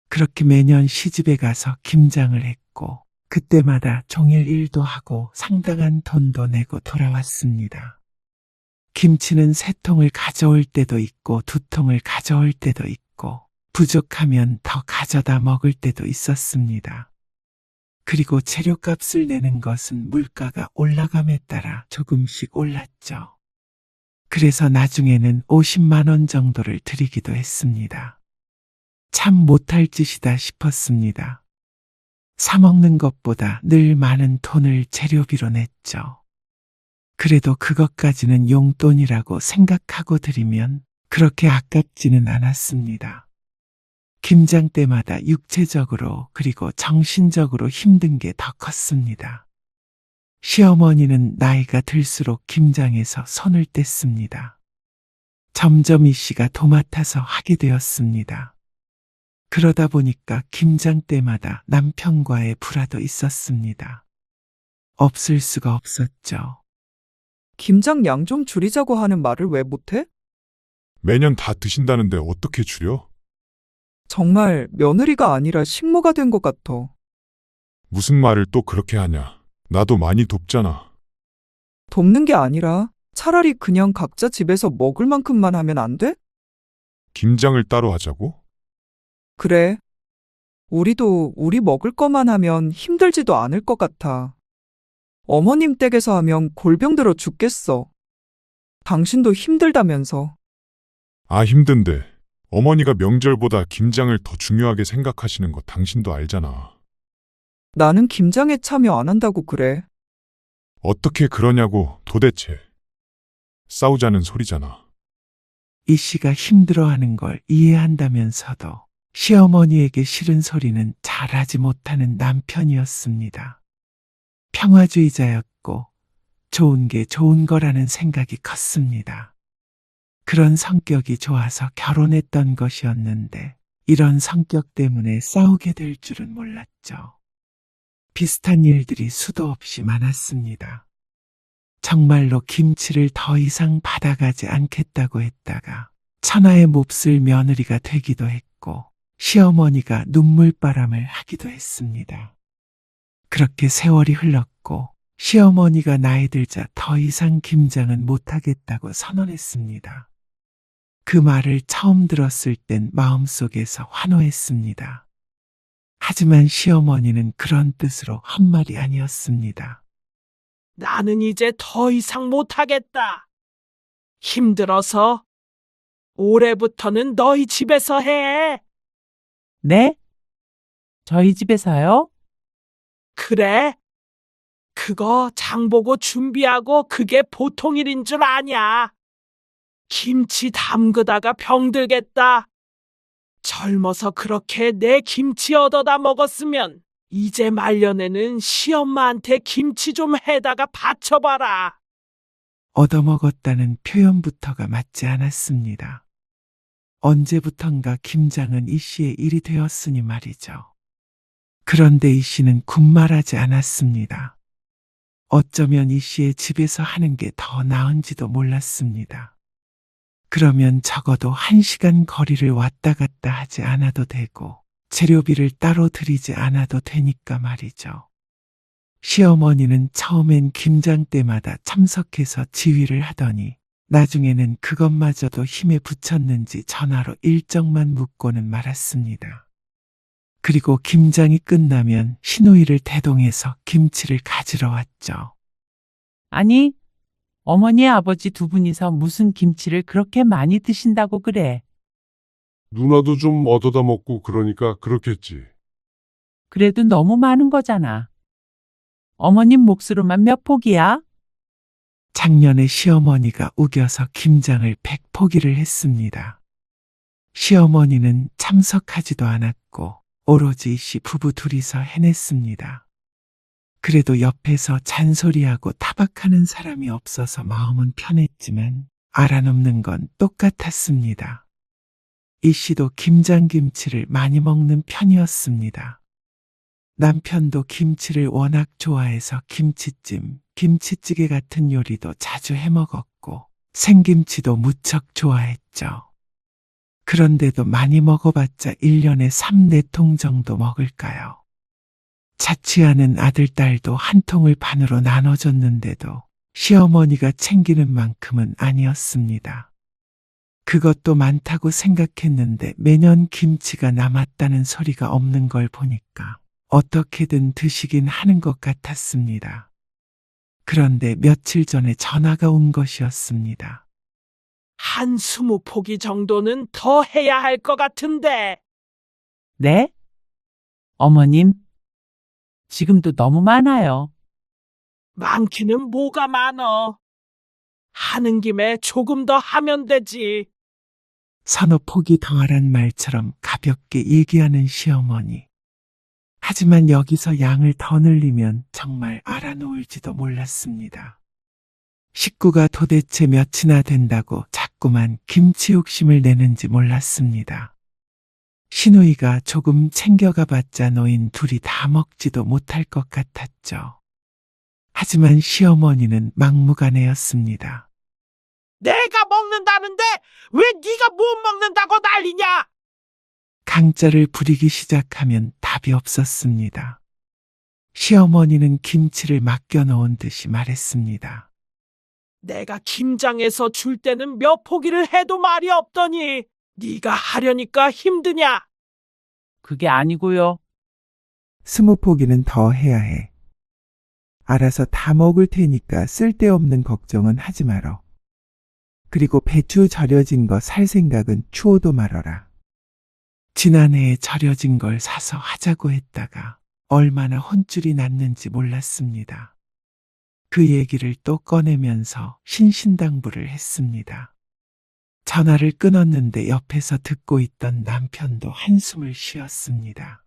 그렇게 매년 시집에 가서 김장을 했고 그때마다 종일 일도 하고 상당한 돈도 내고 돌아왔습니다. 김치는 3통을 가져올 때도 있고 2통을 가져올 때도 있고 부족하면 더 가져다 먹을 때도 있었습니다. 그리고 재료값을 내는 것은 물가가 올라감에 따라 조금씩 올랐죠. 그래서 나중에는 50만 원 정도를 드리기도 했습니다. 참 못할 짓이다 싶었습니다. 사먹는 것보다 늘 많은 돈을 재료비로 냈죠. 그래도 그것까지는 용돈이라고 생각하고 드리면 그렇게 아깝지는 않았습니다. 김장 때마다 육체적으로 그리고 정신적으로 힘든 게 더 컸습니다. 시어머니는 나이가 들수록 김장에서 손을 뗐습니다. 점점 이 씨가 도맡아서 하게 되었습니다. 그러다 보니까 김장 때마다 남편과의 불화도 있었습니다. 없을 수가 없었죠. 김장 양 좀 줄이자고 하는 말을 왜 못해? 매년 다 드신다는데 어떻게 줄여? 정말 며느리가 아니라 식모가 된 것 같아. 무슨 말을 또 그렇게 하냐. 나도 많이 돕잖아. 돕는 게 아니라 차라리 그냥 각자 집에서 먹을 만큼만 하면 안 돼? 김장을 따로 하자고? 그래. 우리도 우리 먹을 것만 하면 힘들지도 않을 것 같아. 어머님 댁에서 하면 골병 들어 죽겠어. 당신도 힘들다면서. 아, 힘든데. 어머니가 명절보다 김장을 더 중요하게 생각하시는 거 당신도 알잖아. 나는 김장에 참여 안 한다고 그래. 어떻게 그러냐고 도대체. 싸우자는 소리잖아. 이 씨가 힘들어하는 걸 이해한다면서도 시어머니에게 싫은 소리는 잘하지 못하는 남편이었습니다. 평화주의자였고 좋은 게 좋은 거라는 생각이 컸습니다. 그런 성격이 좋아서 결혼했던 것이었는데 이런 성격 때문에 싸우게 될 줄은 몰랐죠. 비슷한 일들이 수도 없이 많았습니다. 정말로 김치를 더 이상 받아가지 않겠다고 했다가 천하의 몹쓸 며느리가 되기도 했고 시어머니가 눈물바람을 하기도 했습니다. 그렇게 세월이 흘렀고 시어머니가 나이 들자 더 이상 김장은 못하겠다고 선언했습니다. 그 말을 처음 들었을 땐 마음속에서 환호했습니다. 하지만 시어머니는 그런 뜻으로 한 말이 아니었습니다. 나는 이제 더 이상 못하겠다. 힘들어서 올해부터는 너희 집에서 해. 네? 저희 집에서요? 그래? 그거 장보고 준비하고 그게 보통 일인 줄 아냐. 김치 담그다가 병들겠다. 젊어서 그렇게 내 김치 얻어다 먹었으면 이제 말년에는 시엄마한테 김치 좀 해다가 바쳐봐라. 얻어먹었다는 표현부터가 맞지 않았습니다. 언제부턴가 김장은 이 씨의 일이 되었으니 말이죠. 그런데 이 씨는 군말하지 않았습니다. 어쩌면 이 씨의 집에서 하는 게 더 나은지도 몰랐습니다. 그러면 적어도 1시간 거리를 왔다 갔다 하지 않아도 되고 재료비를 따로 들이지 않아도 되니까 말이죠. 시어머니는 처음엔 김장 때마다 참석해서 지휘를 하더니 나중에는 그것마저도 힘에 붙였는지 전화로 일정만 묻고는 말았습니다. 그리고 김장이 끝나면 시누이를 대동해서 김치를 가지러 왔죠. 아니, 어머니 아버지 두 분이서 무슨 김치를 그렇게 많이 드신다고 그래. 누나도 좀 얻어다 먹고 그러니까 그렇겠지. 그래도 너무 많은 거잖아. 어머님 몫으로만 몇 포기야? 작년에 시어머니가 우겨서 김장을 100포기를 했습니다. 시어머니는 참석하지도 않았고 오로지 이 씨 부부 둘이서 해냈습니다. 그래도 옆에서 잔소리하고 타박하는 사람이 없어서 마음은 편했지만 알아놓는 건 똑같았습니다. 이 씨도 김장김치를 많이 먹는 편이었습니다. 남편도 김치를 워낙 좋아해서 김치찜, 김치찌개 같은 요리도 자주 해먹었고 생김치도 무척 좋아했죠. 그런데도 많이 먹어봤자 1년에 3, 4통 정도 먹을까요? 자취하는 아들, 딸도 한 통을 반으로 나눠줬는데도 시어머니가 챙기는 만큼은 아니었습니다. 그것도 많다고 생각했는데 매년 김치가 남았다는 소리가 없는 걸 보니까 어떻게든 드시긴 하는 것 같았습니다. 그런데 며칠 전에 전화가 온 것이었습니다. 한 20포기 정도는 더 해야 할 것 같은데. 네? 어머님, 지금도 너무 많아요. 많기는 뭐가 많어. 하는 김에 조금 더 하면 되지. 서너 포기 더하란 말처럼 가볍게 얘기하는 시어머니. 하지만 여기서 양을 더 늘리면 정말 알아놓을지도 몰랐습니다. 식구가 도대체 몇이나 된다고 자꾸만 김치 욕심을 내는지 몰랐습니다. 시누이가 조금 챙겨가 봤자 노인 둘이 다 먹지도 못할 것 같았죠. 하지만 시어머니는 막무가내였습니다. 내가 먹는다는데 왜 네가 못 먹는다고 난리냐? 강짜를 부리기 시작하면 답이 없었습니다. 시어머니는 김치를 맡겨놓은 듯이 말했습니다. 내가 김장해서 줄 때는 몇 포기를 해도 말이 없더니 네가 하려니까 힘드냐? 그게 아니고요. 20포기는 더 해야 해. 알아서 다 먹을 테니까 쓸데없는 걱정은 하지 말어. 그리고 배추 절여진 거 살 생각은 추워도 말어라. 지난해에 절여진 걸 사서 하자고 했다가 얼마나 혼쭐이 났는지 몰랐습니다. 그 얘기를 또 꺼내면서 신신당부를 했습니다. 전화를 끊었는데 옆에서 듣고 있던 남편도 한숨을 쉬었습니다.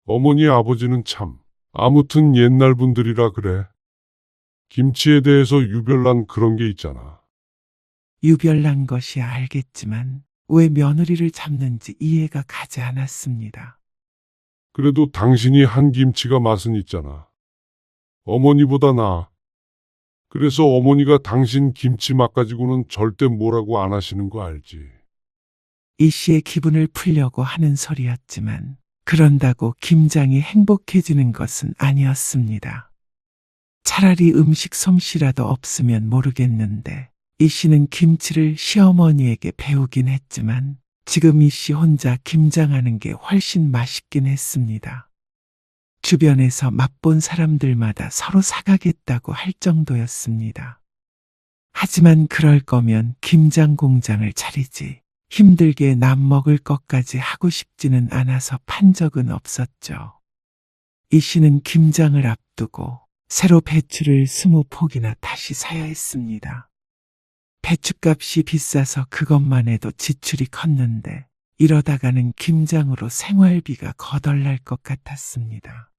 어머니 아버지는 참 아무튼 옛날 분들이라 그래. 김치에 대해서 유별난 그런 게 있잖아. 유별난 것이야 알겠지만 왜 며느리를 잡는지 이해가 가지 않았습니다. 그래도 당신이 한 김치가 맛은 있잖아. 어머니보다 나아. 그래서 어머니가 당신 김치 맛 가지고는 절대 뭐라고 안 하시는 거 알지? 이 씨의 기분을 풀려고 하는 소리였지만 그런다고 김장이 행복해지는 것은 아니었습니다. 차라리 음식 솜씨라도 없으면 모르겠는데 이 씨는 김치를 시어머니에게 배우긴 했지만 지금 이 씨 혼자 김장하는 게 훨씬 맛있긴 했습니다. 주변에서 맛본 사람들마다 서로 사가겠다고 할 정도였습니다. 하지만 그럴 거면 김장 공장을 차리지 힘들게 남 먹을 것까지 하고 싶지는 않아서 판 적은 없었죠. 이 씨는 김장을 앞두고 새로 배추를 20포기나 다시 사야 했습니다. 배춧값이 비싸서 그것만 해도 지출이 컸는데 이러다가는 김장으로 생활비가 거덜날 것 같았습니다.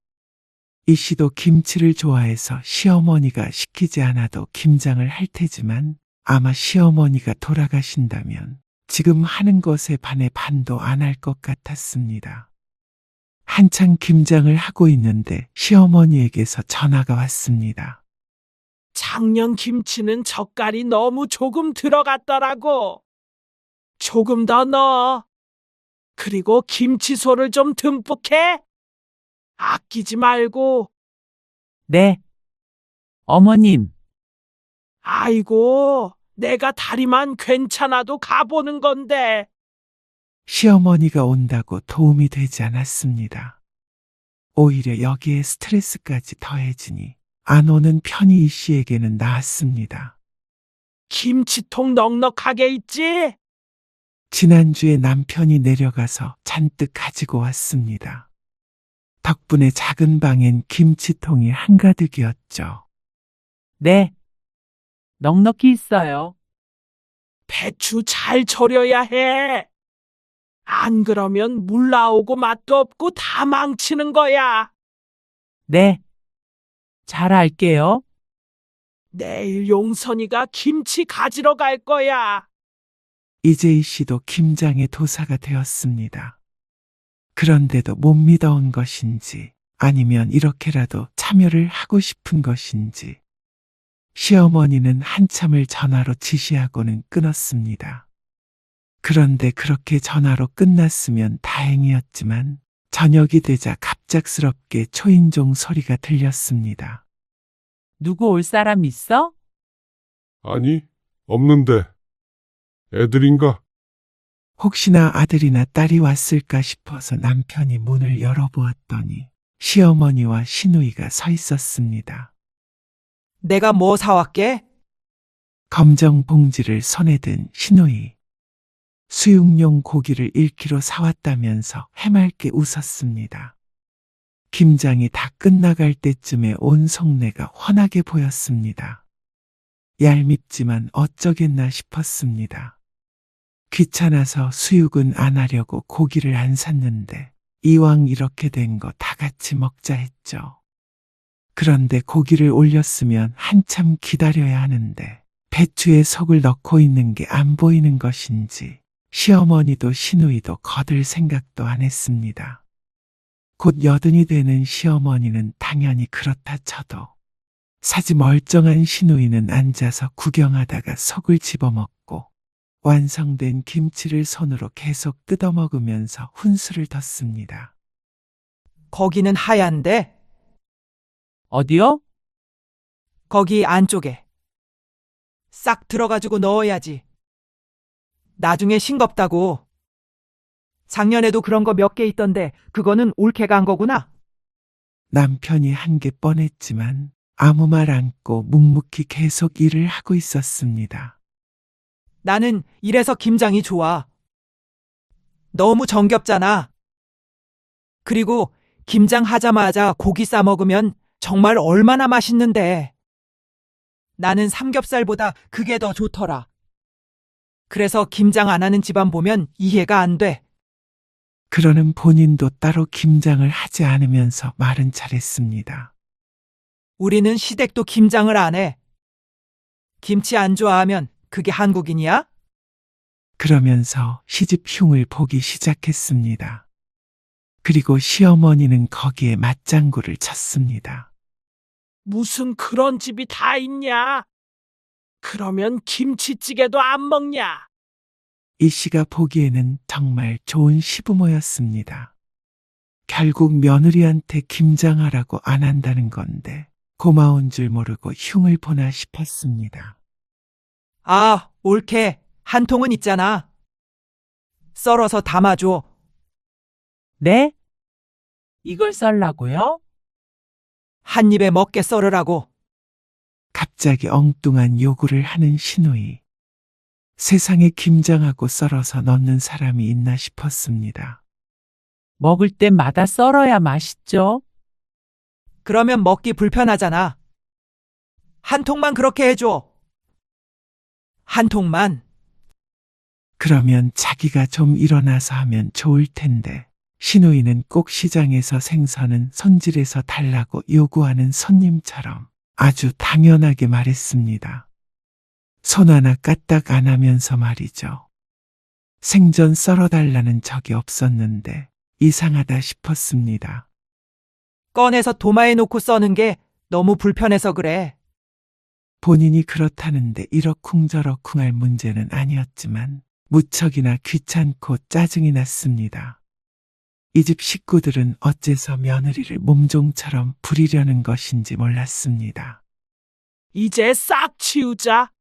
이 씨도 김치를 좋아해서 시어머니가 시키지 않아도 김장을 할 테지만 아마 시어머니가 돌아가신다면 지금 하는 것에 반의 반도 안 할 것 같았습니다. 한창 김장을 하고 있는데 시어머니에게서 전화가 왔습니다. 작년 김치는 젓갈이 너무 조금 들어갔더라고. 조금 더 넣어. 그리고 김치소를 좀 듬뿍 해. 아끼지 말고. 네. 어머님, 아이고, 내가 다리만 괜찮아도 가보는 건데. 시어머니가 온다고 도움이 되지 않았습니다. 오히려 여기에 스트레스까지 더해지니 안 오는 편이 이 씨에게는 나았습니다. 김치통 넉넉하게 있지? 지난주에 남편이 내려가서 잔뜩 가지고 왔습니다. 덕분에 작은 방엔 김치통이 한가득이었죠. 네. 넉넉히 있어요. 배추 잘 절여야 해. 안 그러면 물 나오고 맛도 없고 다 망치는 거야. 네. 잘 알게요. 내일 용선이가 김치 가지러 갈 거야. 이재희 씨도 김장의 도사가 되었습니다. 그런데도 못 믿어온 것인지 아니면 이렇게라도 참여를 하고 싶은 것인지 시어머니는 한참을 전화로 지시하고는 끊었습니다. 그런데 그렇게 전화로 끝났으면 다행이었지만 저녁이 되자 갑작스럽게 초인종 소리가 들렸습니다. 누구 올 사람 있어? 아니, 없는데. 애들인가? 혹시나 아들이나 딸이 왔을까 싶어서 남편이 문을 열어보았더니 시어머니와 시누이가 서 있었습니다. 내가 뭐 사왔게? 검정 봉지를 손에 든 시누이. 수육용 고기를 1kg 사왔다면서 해맑게 웃었습니다. 김장이 다 끝나갈 때쯤에 온 속내가 훤하게 보였습니다. 얄밉지만 어쩌겠나 싶었습니다. 귀찮아서 수육은 안 하려고 고기를 안 샀는데 이왕 이렇게 된 거 다 같이 먹자 했죠. 그런데 고기를 올렸으면 한참 기다려야 하는데 배추에 속을 넣고 있는 게 안 보이는 것인지 시어머니도 시누이도 거들 생각도 안 했습니다. 곧 80이 되는 시어머니는 당연히 그렇다 쳐도 사지 멀쩡한 시누이는 앉아서 구경하다가 속을 집어먹고 완성된 김치를 손으로 계속 뜯어먹으면서 훈수를 뒀습니다. 거기는 하얀데 어디요? 거기 안쪽에 싹 들어가지고 넣어야지. 나중에 싱겁다고. 작년에도 그런 거 몇 개 있던데 그거는 올케가 한 거구나. 남편이 한 게 뻔했지만 아무 말 않고 묵묵히 계속 일을 하고 있었습니다. 나는 이래서 김장이 좋아. 너무 정겹잖아. 그리고 김장 하자마자 고기 싸 먹으면 정말 얼마나 맛있는데. 나는 삼겹살보다 그게 더 좋더라. 그래서 김장 안 하는 집안 보면 이해가 안 돼. 그러는 본인도 따로 김장을 하지 않으면서 말은 잘했습니다. 우리는 시댁도 김장을 안 해. 김치 안 좋아하면 그게 한국인이야? 그러면서 시집 흉을 보기 시작했습니다. 그리고 시어머니는 거기에 맞장구를 쳤습니다. 무슨 그런 집이 다 있냐? 그러면 김치찌개도 안 먹냐? 이 씨가 보기에는 정말 좋은 시부모였습니다. 결국 며느리한테 김장하라고 안 한다는 건데 고마운 줄 모르고 흉을 보나 싶었습니다. 아, 올케. 한 통은 있잖아. 썰어서 담아줘. 네? 이걸 썰라고요? 한 입에 먹게 썰으라고. 갑자기 엉뚱한 요구를 하는 시누이. 세상에 김장하고 썰어서 넣는 사람이 있나 싶었습니다. 먹을 때마다 썰어야 맛있죠? 그러면 먹기 불편하잖아. 한 통만 그렇게 해줘. 한 통만. 그러면 자기가 좀 일어나서 하면 좋을 텐데 신우이는 꼭 시장에서 생선은 손질해서 달라고 요구하는 손님처럼 아주 당연하게 말했습니다. 손 하나 까딱 안 하면서 말이죠. 생전 썰어달라는 적이 없었는데 이상하다 싶었습니다. 꺼내서 도마에 놓고 써는 게 너무 불편해서 그래. 본인이 그렇다는데 이러쿵저러쿵 할 문제는 아니었지만 무척이나 귀찮고 짜증이 났습니다. 이 집 식구들은 어째서 며느리를 몸종처럼 부리려는 것인지 몰랐습니다. 이제 싹 치우자.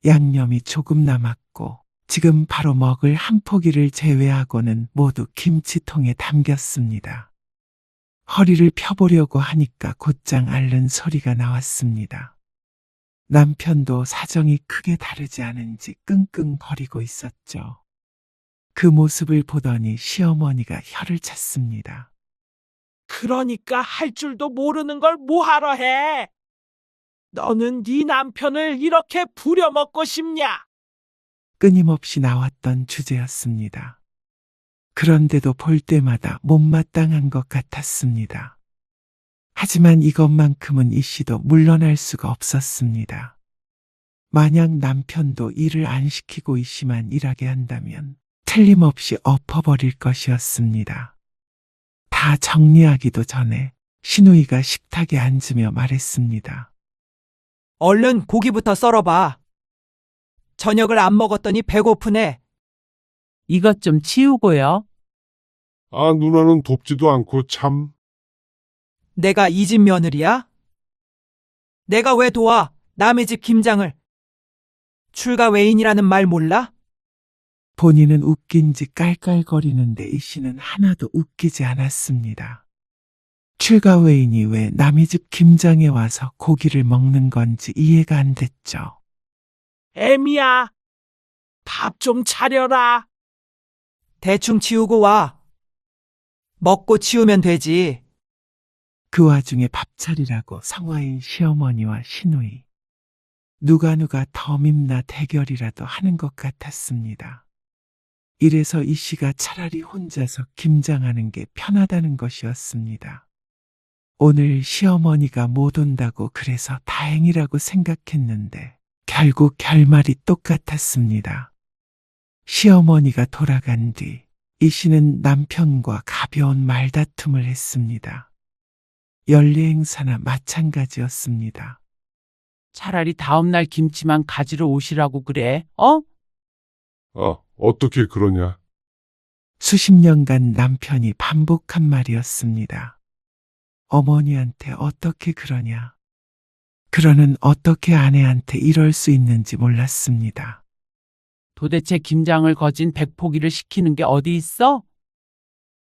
양념이 조금 남았고 지금 바로 먹을 한 포기를 제외하고는 모두 김치통에 담겼습니다. 허리를 펴보려고 하니까 곧장 앓는 소리가 나왔습니다. 남편도 사정이 크게 다르지 않은지 끙끙거리고 있었죠. 그 모습을 보더니 시어머니가 혀를 찼습니다. 그러니까 할 줄도 모르는 걸 뭐하러 해? 너는 네 남편을 이렇게 부려먹고 싶냐? 끊임없이 나왔던 주제였습니다. 그런데도 볼 때마다 못마땅한 것 같았습니다. 하지만 이것만큼은 이 씨도 물러날 수가 없었습니다. 만약 남편도 일을 안 시키고 이 씨만 일하게 한다면 틀림없이 엎어버릴 것이었습니다. 다 정리하기도 전에 신우이가 식탁에 앉으며 말했습니다. 얼른 고기부터 썰어봐. 저녁을 안 먹었더니 배고프네. 이것 좀 치우고요. 아, 누나는 돕지도 않고 참. 내가 이 집 며느리야? 내가 왜 도와? 남의 집 김장을. 출가 외인이라는 말 몰라? 본인은 웃긴지 깔깔거리는데 이 씨는 하나도 웃기지 않았습니다. 출가 외인이 왜 남의 집 김장에 와서 고기를 먹는 건지 이해가 안 됐죠. 애미야, 밥 좀 차려라. 대충 치우고 와. 먹고 치우면 되지. 그 와중에 밥 차리라고 성화인 시어머니와 시누이. 누가 더 밉나 대결이라도 하는 것 같았습니다. 이래서 이 씨가 차라리 혼자서 김장하는 게 편하다는 것이었습니다. 오늘 시어머니가 못 온다고 그래서 다행이라고 생각했는데 결국 결말이 똑같았습니다. 시어머니가 돌아간 뒤 이 씨는 남편과 가벼운 말다툼을 했습니다. 연례 행사나 마찬가지였습니다. 차라리 다음날 김치만 가지러 오시라고 그래. 아, 어떻게 그러냐? 수십 년간 남편이 반복한 말이었습니다. 어머니한테 어떻게 그러냐. 그러는 어떻게 아내한테 이럴 수 있는지 몰랐습니다. 도대체 김장을 거진 100포기를 시키는 게 어디 있어?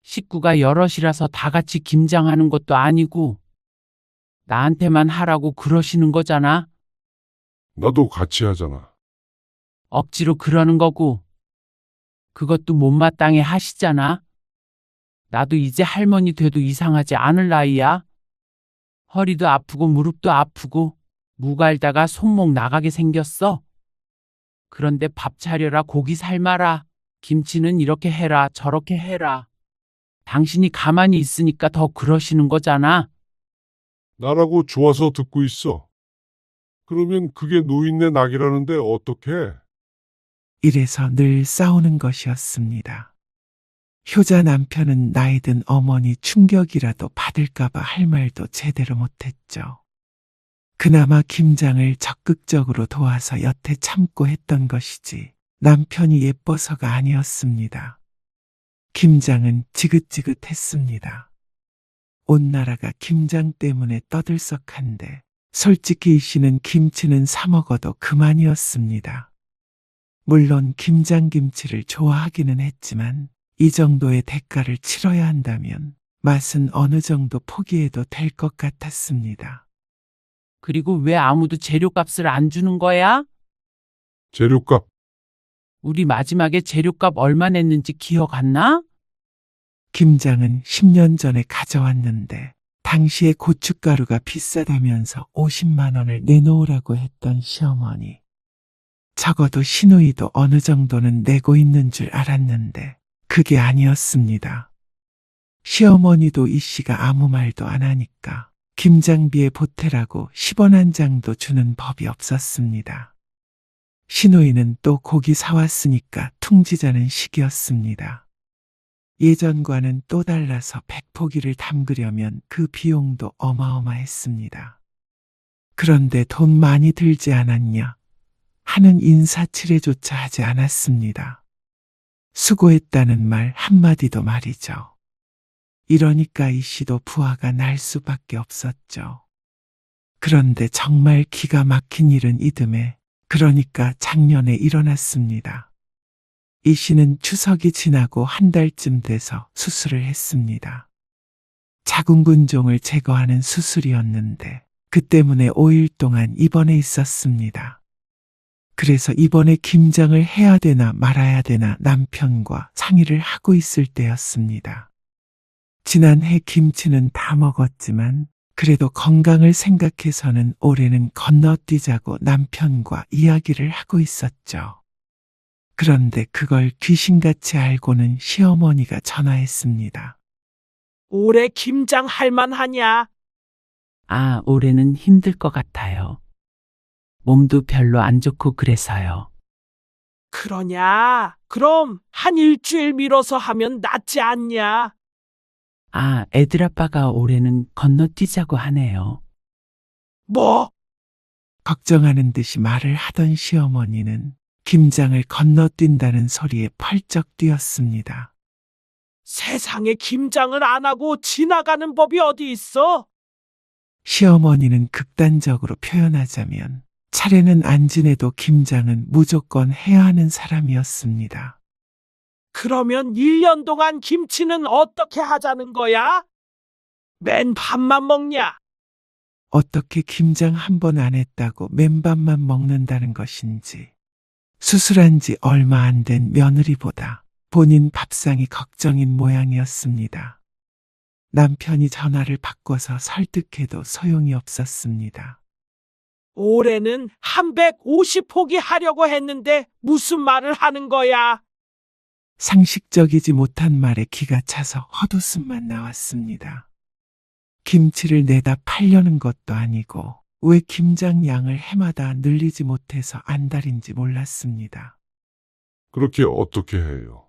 식구가 여럿이라서 다 같이 김장하는 것도 아니고 나한테만 하라고 그러시는 거잖아. 나도 같이 하잖아. 억지로 그러는 거고 그것도 못마땅해 하시잖아. 나도 이제 할머니 돼도 이상하지 않을 나이야. 허리도 아프고 무릎도 아프고 무갈다가 손목 나가게 생겼어. 그런데 밥 차려라, 고기 삶아라, 김치는 이렇게 해라, 저렇게 해라. 당신이 가만히 있으니까 더 그러시는 거잖아. 나라고 좋아서 듣고 있어. 그러면 그게 노인네 낙이라는데 어떡해? 이래서 늘 싸우는 것이었습니다. 효자 남편은 나이 든 어머니 충격이라도 받을까봐 할 말도 제대로 못했죠. 그나마 김장을 적극적으로 도와서 여태 참고 했던 것이지 남편이 예뻐서가 아니었습니다. 김장은 지긋지긋했습니다. 온 나라가 김장 때문에 떠들썩한데 솔직히 이 씨는 김치는 사 먹어도 그만이었습니다. 물론 김장김치를 좋아하기는 했지만 이 정도의 대가를 치러야 한다면 맛은 어느 정도 포기해도 될 것 같았습니다. 그리고 왜 아무도 재료값을 안 주는 거야? 재료값. 우리 마지막에 재료값 얼마 냈는지 기억 안 나? 김장은 10년 전에 가져왔는데 당시에 고춧가루가 비싸다면서 50만 원을 내놓으라고 했던 시어머니. 적어도 시누이도 어느 정도는 내고 있는 줄 알았는데 그게 아니었습니다. 시어머니도 이 씨가 아무 말도 안 하니까 김장비에 보태라고 10원 한 장도 주는 법이 없었습니다. 시누이는 또 고기 사왔으니까 퉁지자는 시기였습니다. 예전과는 또 달라서 100포기를 담그려면 그 비용도 어마어마했습니다. 그런데 돈 많이 들지 않았냐 하는 인사치레조차 하지 않았습니다. 수고했다는 말 한마디도 말이죠. 이러니까 이 씨도 부하가 날 수밖에 없었죠. 그런데 정말 기가 막힌 일은 이듬해, 그러니까 작년에 일어났습니다. 이 씨는 추석이 지나고 한 달쯤 돼서 수술을 했습니다. 자궁근종을 제거하는 수술이었는데 그 때문에 5일 동안 입원해 있었습니다. 그래서 이번에 김장을 해야 되나 말아야 되나 남편과 상의를 하고 있을 때였습니다. 지난해 김치는 다 먹었지만 그래도 건강을 생각해서는 올해는 건너뛰자고 남편과 이야기를 하고 있었죠. 그런데 그걸 귀신같이 알고는 시어머니가 전화했습니다. 올해 김장 할 만하냐? 아, 올해는 힘들 것 같아요. 몸도 별로 안 좋고 그래서요. 그러냐? 그럼 한 일주일 미뤄서 하면 낫지 않냐? 아, 애들 아빠가 올해는 건너뛰자고 하네요. 뭐? 걱정하는 듯이 말을 하던 시어머니는 김장을 건너뛴다는 소리에 펄쩍 뛰었습니다. 세상에 김장을 안 하고 지나가는 법이 어디 있어? 시어머니는 극단적으로 표현하자면 차례는 안 지내도 김장은 무조건 해야 하는 사람이었습니다. 그러면 1년 동안 김치는 어떻게 하자는 거야? 맨 밥만 먹냐? 어떻게 김장 한 번 안 했다고 맨밥만 먹는다는 것인지, 수술한 지 얼마 안 된 며느리보다 본인 밥상이 걱정인 모양이었습니다. 남편이 전화를 바꿔서 설득해도 소용이 없었습니다. 올해는 한 150포기 하려고 했는데 무슨 말을 하는 거야? 상식적이지 못한 말에 기가 차서 헛웃음만 나왔습니다. 김치를 내다 팔려는 것도 아니고 왜 김장 양을 해마다 늘리지 못해서 안달인지 몰랐습니다. 그렇게 어떻게 해요?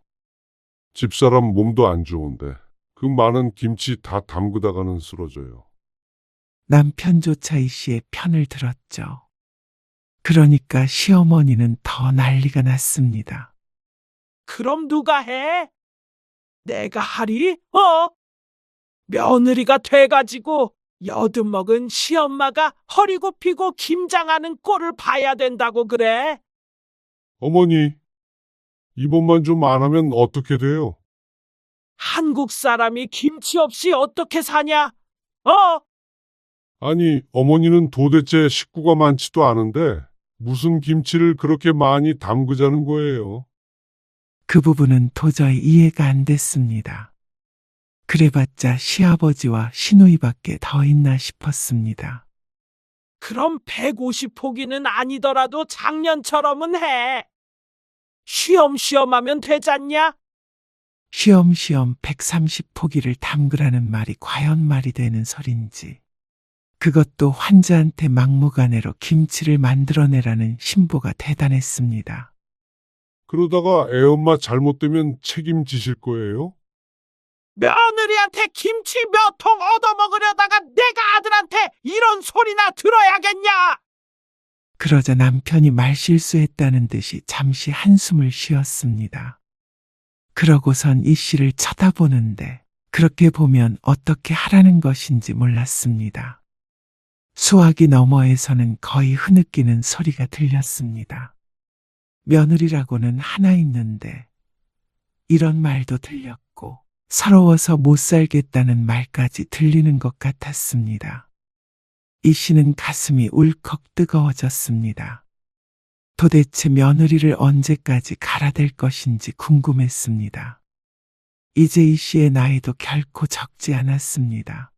집사람 몸도 안 좋은데 그 많은 김치 다 담그다가는 쓰러져요. 남편조차 이 씨의 편을 들었죠. 그러니까 시어머니는 더 난리가 났습니다. 그럼 누가 해? 내가 하리? 며느리가 돼가지고 여든먹은 시엄마가 허리 굽히고 김장하는 꼴을 봐야 된다고 그래? 어머니, 이번만 좀 안 하면 어떻게 돼요? 한국 사람이 김치 없이 어떻게 사냐? 아니, 어머니는 도대체 식구가 많지도 않은데 무슨 김치를 그렇게 많이 담그자는 거예요? 그 부분은 도저히 이해가 안 됐습니다. 그래봤자 시아버지와 시누이밖에 더 있나 싶었습니다. 그럼 150포기는 아니더라도 작년처럼은 해. 쉬엄쉬엄 하면 되잖냐? 쉬엄쉬엄 130포기를 담그라는 말이 과연 말이 되는 소린지, 그것도 환자한테 막무가내로 김치를 만들어내라는 신보가 대단했습니다. 그러다가 애엄마 잘못되면 책임지실 거예요? 며느리한테 김치 몇 통 얻어먹으려다가 내가 아들한테 이런 소리나 들어야겠냐? 그러자 남편이 말실수했다는 듯이 잠시 한숨을 쉬었습니다. 그러고선 이 씨를 쳐다보는데 그렇게 보면 어떻게 하라는 것인지 몰랐습니다. 수화기 너머에서는 거의 흐느끼는 소리가 들렸습니다. 며느리라고는 하나 있는데 이런 말도 들렸고 서러워서 못 살겠다는 말까지 들리는 것 같았습니다. 이 씨는 가슴이 울컥 뜨거워졌습니다. 도대체 며느리를 언제까지 갈아댈 것인지 궁금했습니다. 이제 이 씨의 나이도 결코 적지 않았습니다.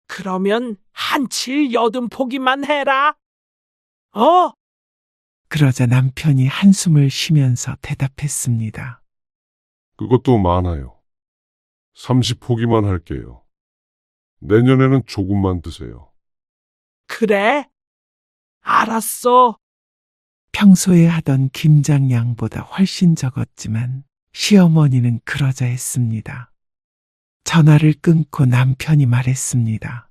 그러면 한칠 80포기만 해라. 그러자 남편이 한숨을 쉬면서 대답했습니다. 그것도 많아요. 30포기만 할게요. 내년에는 조금만 드세요. 그래? 알았어. 평소에 하던 김장 양보다 훨씬 적었지만 시어머니는 그러자 했습니다. 전화를 끊고 남편이 말했습니다.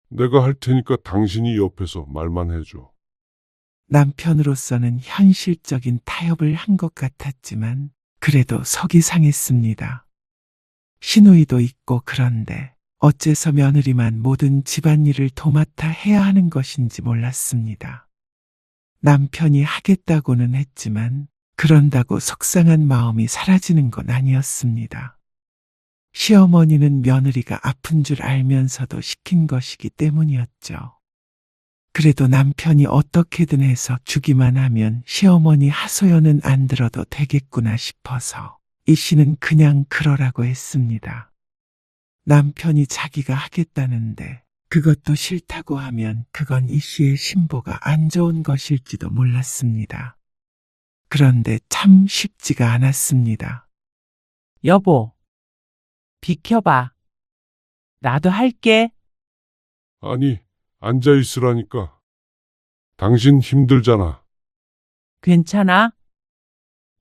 내가 할 테니까 당신이 옆에서 말만 해줘. 남편으로서는 현실적인 타협을 한 것 같았지만 그래도 속이 상했습니다. 시누이도 있고 그런데 어째서 며느리만 모든 집안일을 도맡아 해야 하는 것인지 몰랐습니다. 남편이 하겠다고는 했지만 그런다고 속상한 마음이 사라지는 건 아니었습니다. 시어머니는 며느리가 아픈 줄 알면서도 시킨 것이기 때문이었죠. 그래도 남편이 어떻게든 해서 주기만 하면 시어머니 하소연은 안 들어도 되겠구나 싶어서 이 씨는 그냥 그러라고 했습니다. 남편이 자기가 하겠다는데 그것도 싫다고 하면 그건 이 씨의 신보가 안 좋은 것일지도 몰랐습니다. 그런데 참 쉽지가 않았습니다. 여보, 비켜봐. 나도 할게. 아니, 앉아 있으라니까. 당신 힘들잖아. 괜찮아?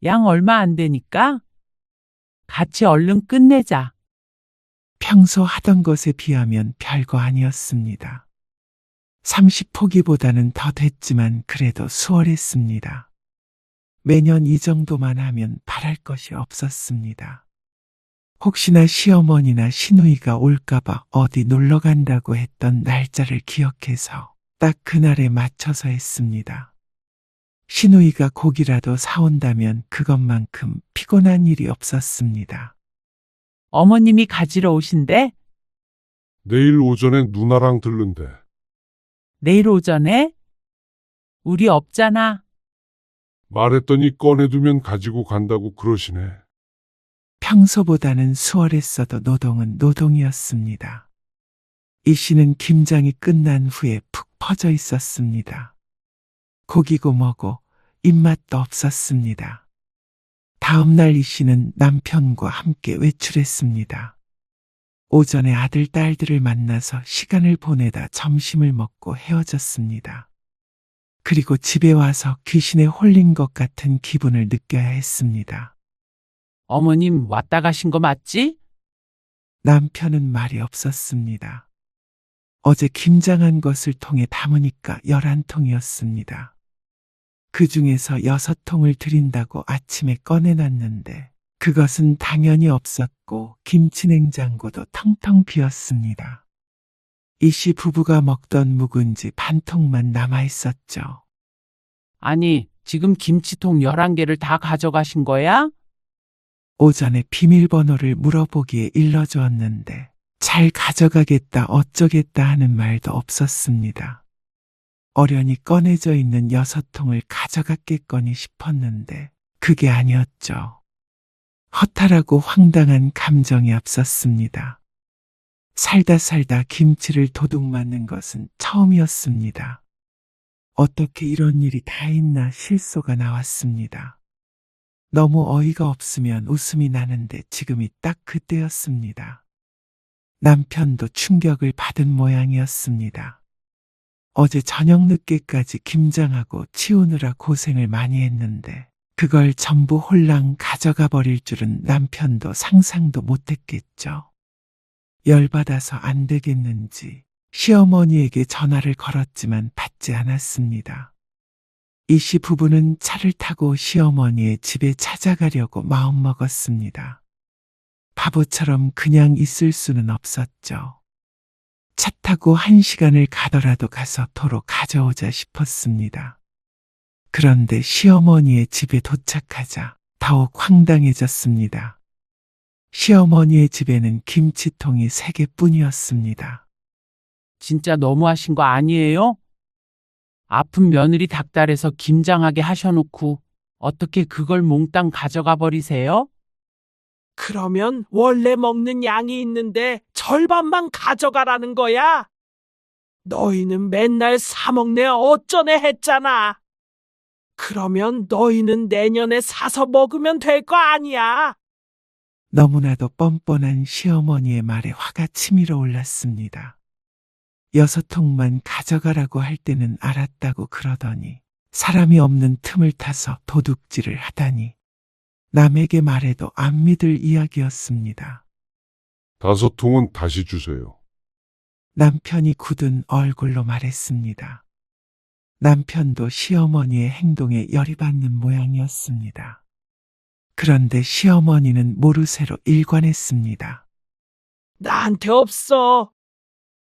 양 얼마 안 되니까 같이 얼른 끝내자. 평소 하던 것에 비하면 별거 아니었습니다. 30포기보다는 더 됐지만 그래도 수월했습니다. 매년 이 정도만 하면 바랄 것이 없었습니다. 혹시나 시어머니나 시누이가 올까봐 어디 놀러 간다고 했던 날짜를 기억해서 딱 그날에 맞춰서 했습니다. 시누이가 고기라도 사온다면 그것만큼 피곤한 일이 없었습니다. 어머님이 가지러 오신대? 내일 오전에 누나랑 들른대. 내일 오전에? 우리 없잖아. 말했더니 꺼내두면 가지고 간다고 그러시네. 평소보다는 수월했어도 노동은 노동이었습니다. 이 씨는 김장이 끝난 후에 푹 퍼져 있었습니다. 고기고 뭐고 입맛도 없었습니다. 다음날 이 씨는 남편과 함께 외출했습니다. 오전에 아들, 딸들을 만나서 시간을 보내다 점심을 먹고 헤어졌습니다. 그리고 집에 와서 귀신에 홀린 것 같은 기분을 느껴야 했습니다. 어머님 왔다 가신 거 맞지? 남편은 말이 없었습니다. 어제 김장한 것을 통에 담으니까 11통이었습니다. 그 중에서 6통을 드린다고 아침에 꺼내놨는데 그것은 당연히 없었고 김치냉장고도 텅텅 비었습니다. 이 씨 부부가 먹던 묵은지 반 통만 남아있었죠. 아니, 지금 김치통 11개를 다 가져가신 거야? 오전에 비밀번호를 물어보기에 일러주었는데 잘 가져가겠다 어쩌겠다 하는 말도 없었습니다. 어련히 꺼내져 있는 6통을 가져갔겠거니 싶었는데 그게 아니었죠. 허탈하고 황당한 감정이 앞섰습니다. 살다 김치를 도둑 맞는 것은 처음이었습니다. 어떻게 이런 일이 다 있나 실소가 나왔습니다. 너무 어이가 없으면 웃음이 나는데 지금이 딱 그때였습니다. 남편도 충격을 받은 모양이었습니다. 어제 저녁 늦게까지 김장하고 치우느라 고생을 많이 했는데 그걸 전부 홀랑 가져가 버릴 줄은 남편도 상상도 못했겠죠. 열받아서 안 되겠는지 시어머니에게 전화를 걸었지만 받지 않았습니다. 이 씨 부부는 차를 타고 시어머니의 집에 찾아가려고 마음먹었습니다. 바보처럼 그냥 있을 수는 없었죠. 차 타고 1시간을 가더라도 가서 도로 가져오자 싶었습니다. 그런데 시어머니의 집에 도착하자 더욱 황당해졌습니다. 시어머니의 집에는 김치통이 3개뿐이었습니다. 진짜 너무하신 거 아니에요? 아픈 며느리 닭달해서 김장하게 하셔놓고 어떻게 그걸 몽땅 가져가 버리세요? 그러면 원래 먹는 양이 있는데 절반만 가져가라는 거야? 너희는 맨날 사 먹네 어쩌네 했잖아. 그러면 너희는 내년에 사서 먹으면 될 거 아니야. 너무나도 뻔뻔한 시어머니의 말에 화가 치밀어 올랐습니다. 6통만 가져가라고 할 때는 알았다고 그러더니 사람이 없는 틈을 타서 도둑질을 하다니 남에게 말해도 안 믿을 이야기였습니다. 5통은 다시 주세요. 남편이 굳은 얼굴로 말했습니다. 남편도 시어머니의 행동에 열이 받는 모양이었습니다. 그런데 시어머니는 모르쇠로 일관했습니다. 나한테 없어.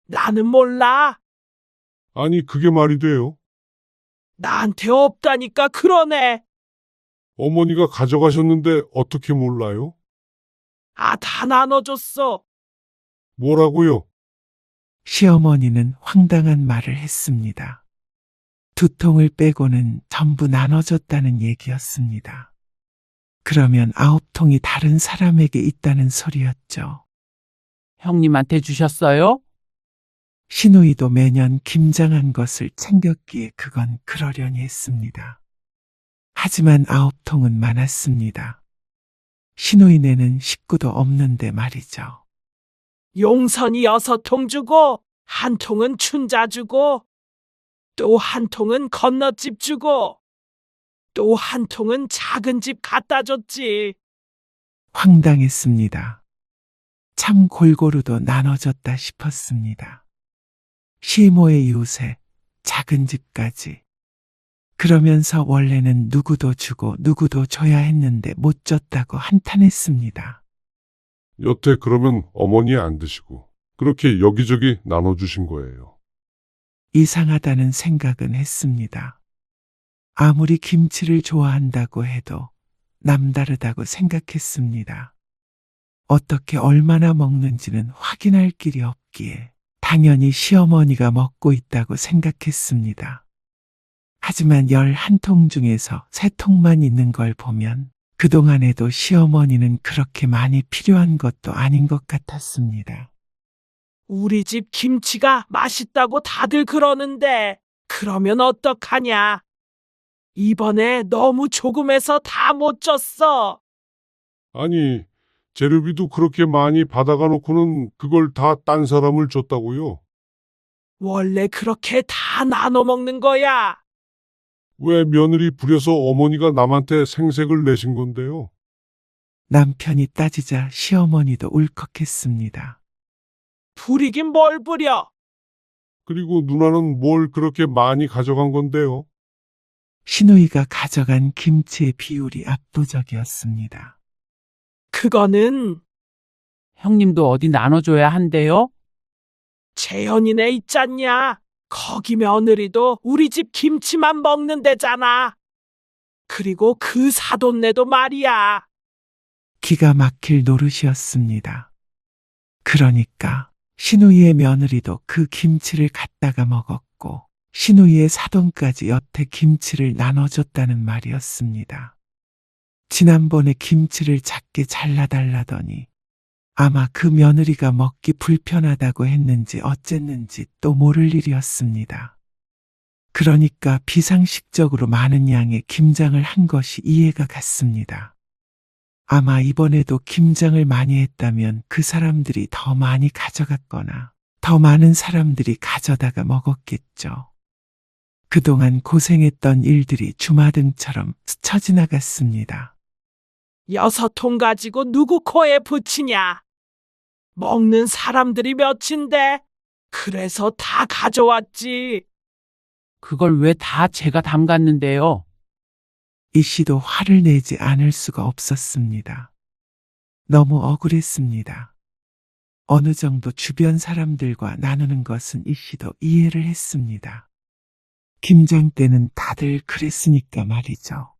나는 몰라. 아니, 그게 말이 돼요? 나한테 없다니까 그러네. 어머니가 가져가셨는데 어떻게 몰라요? 아, 다 나눠줬어. 뭐라고요? 시어머니는 황당한 말을 했습니다. 2통을 빼고는 전부 나눠줬다는 얘기였습니다. 그러면 9통이 다른 사람에게 있다는 소리였죠. 형님한테 주셨어요? 시누이도 매년 김장한 것을 챙겼기에 그건 그러려니 했습니다. 하지만 9통은 많았습니다. 시누이네는 식구도 없는데 말이죠. 용선이 6통 주고, 1통은 춘자 주고, 또 1통은 건너집 주고, 또 1통은 작은 집 갖다 줬지. 황당했습니다. 참 골고루도 나눠졌다 싶었습니다. 시모의 이웃에 작은 집까지. 그러면서 원래는 누구도 주고 누구도 줘야 했는데 못 줬다고 한탄했습니다. 여태 그러면 어머니 안 드시고 그렇게 여기저기 나눠주신 거예요. 이상하다는 생각은 했습니다. 아무리 김치를 좋아한다고 해도 남다르다고 생각했습니다. 어떻게 얼마나 먹는지는 확인할 길이 없기에 당연히 시어머니가 먹고 있다고 생각했습니다. 하지만 11통 중에서 3통만 있는 걸 보면 그동안에도 시어머니는 그렇게 많이 필요한 것도 아닌 것 같았습니다. 우리 집 김치가 맛있다고 다들 그러는데, 그러면 어떡하냐? 이번에 너무 조금해서 다 못 줬어. 아니, 재료비도 그렇게 많이 받아가 놓고는 그걸 다 딴 사람을 줬다고요? 원래 그렇게 다 나눠 먹는 거야. 왜 며느리 부려서 어머니가 남한테 생색을 내신 건데요? 남편이 따지자 시어머니도 울컥했습니다. 부리긴 뭘 부려. 그리고 누나는 뭘 그렇게 많이 가져간 건데요? 시누이가 가져간 김치의 비율이 압도적이었습니다. 그거는 형님도 어디 나눠줘야 한대요? 재현이네 있잖냐. 거기 며느리도 우리 집 김치만 먹는 데잖아. 그리고 그 사돈네도 말이야. 기가 막힐 노릇이었습니다. 그러니까 시누이의 며느리도 그 김치를 갖다가 먹었고 시누이의 사돈까지 여태 김치를 나눠줬다는 말이었습니다. 지난번에 김치를 작게 잘라달라더니 아마 그 며느리가 먹기 불편하다고 했는지 어쨌는지 또 모를 일이었습니다. 그러니까 비상식적으로 많은 양의 김장을 한 것이 이해가 갔습니다. 아마 이번에도 김장을 많이 했다면 그 사람들이 더 많이 가져갔거나 더 많은 사람들이 가져다가 먹었겠죠. 그동안 고생했던 일들이 주마등처럼 스쳐 지나갔습니다. 6통 가지고 누구 코에 붙이냐. 먹는 사람들이 몇인데. 그래서 다 가져왔지. 그걸 왜 다 제가 담갔는데요? 이 씨도 화를 내지 않을 수가 없었습니다. 너무 억울했습니다. 어느 정도 주변 사람들과 나누는 것은 이 씨도 이해를 했습니다. 김장 때는 다들 그랬으니까 말이죠.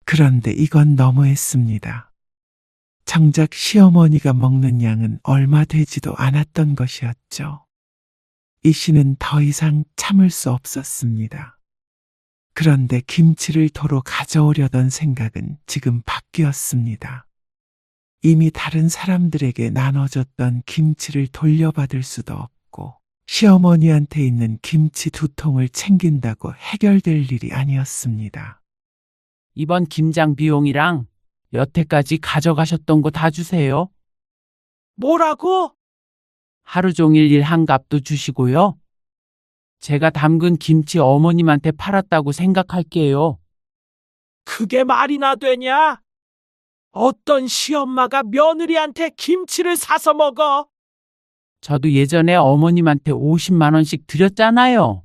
그런데 이건 너무했습니다. 정작 시어머니가 먹는 양은 얼마 되지도 않았던 것이었죠. 이 씨는 더 이상 참을 수 없었습니다. 그런데 김치를 도로 가져오려던 생각은 지금 바뀌었습니다. 이미 다른 사람들에게 나눠줬던 김치를 돌려받을 수도 없고 시어머니한테 있는 김치 2통을 챙긴다고 해결될 일이 아니었습니다. 이번 김장 비용이랑 여태까지 가져가셨던 거 다 주세요. 뭐라고? 하루 종일 일한 값도 주시고요. 제가 담근 김치 어머님한테 팔았다고 생각할게요. 그게 말이나 되냐? 어떤 시엄마가 며느리한테 김치를 사서 먹어? 저도 예전에 어머님한테 50만 원씩 드렸잖아요.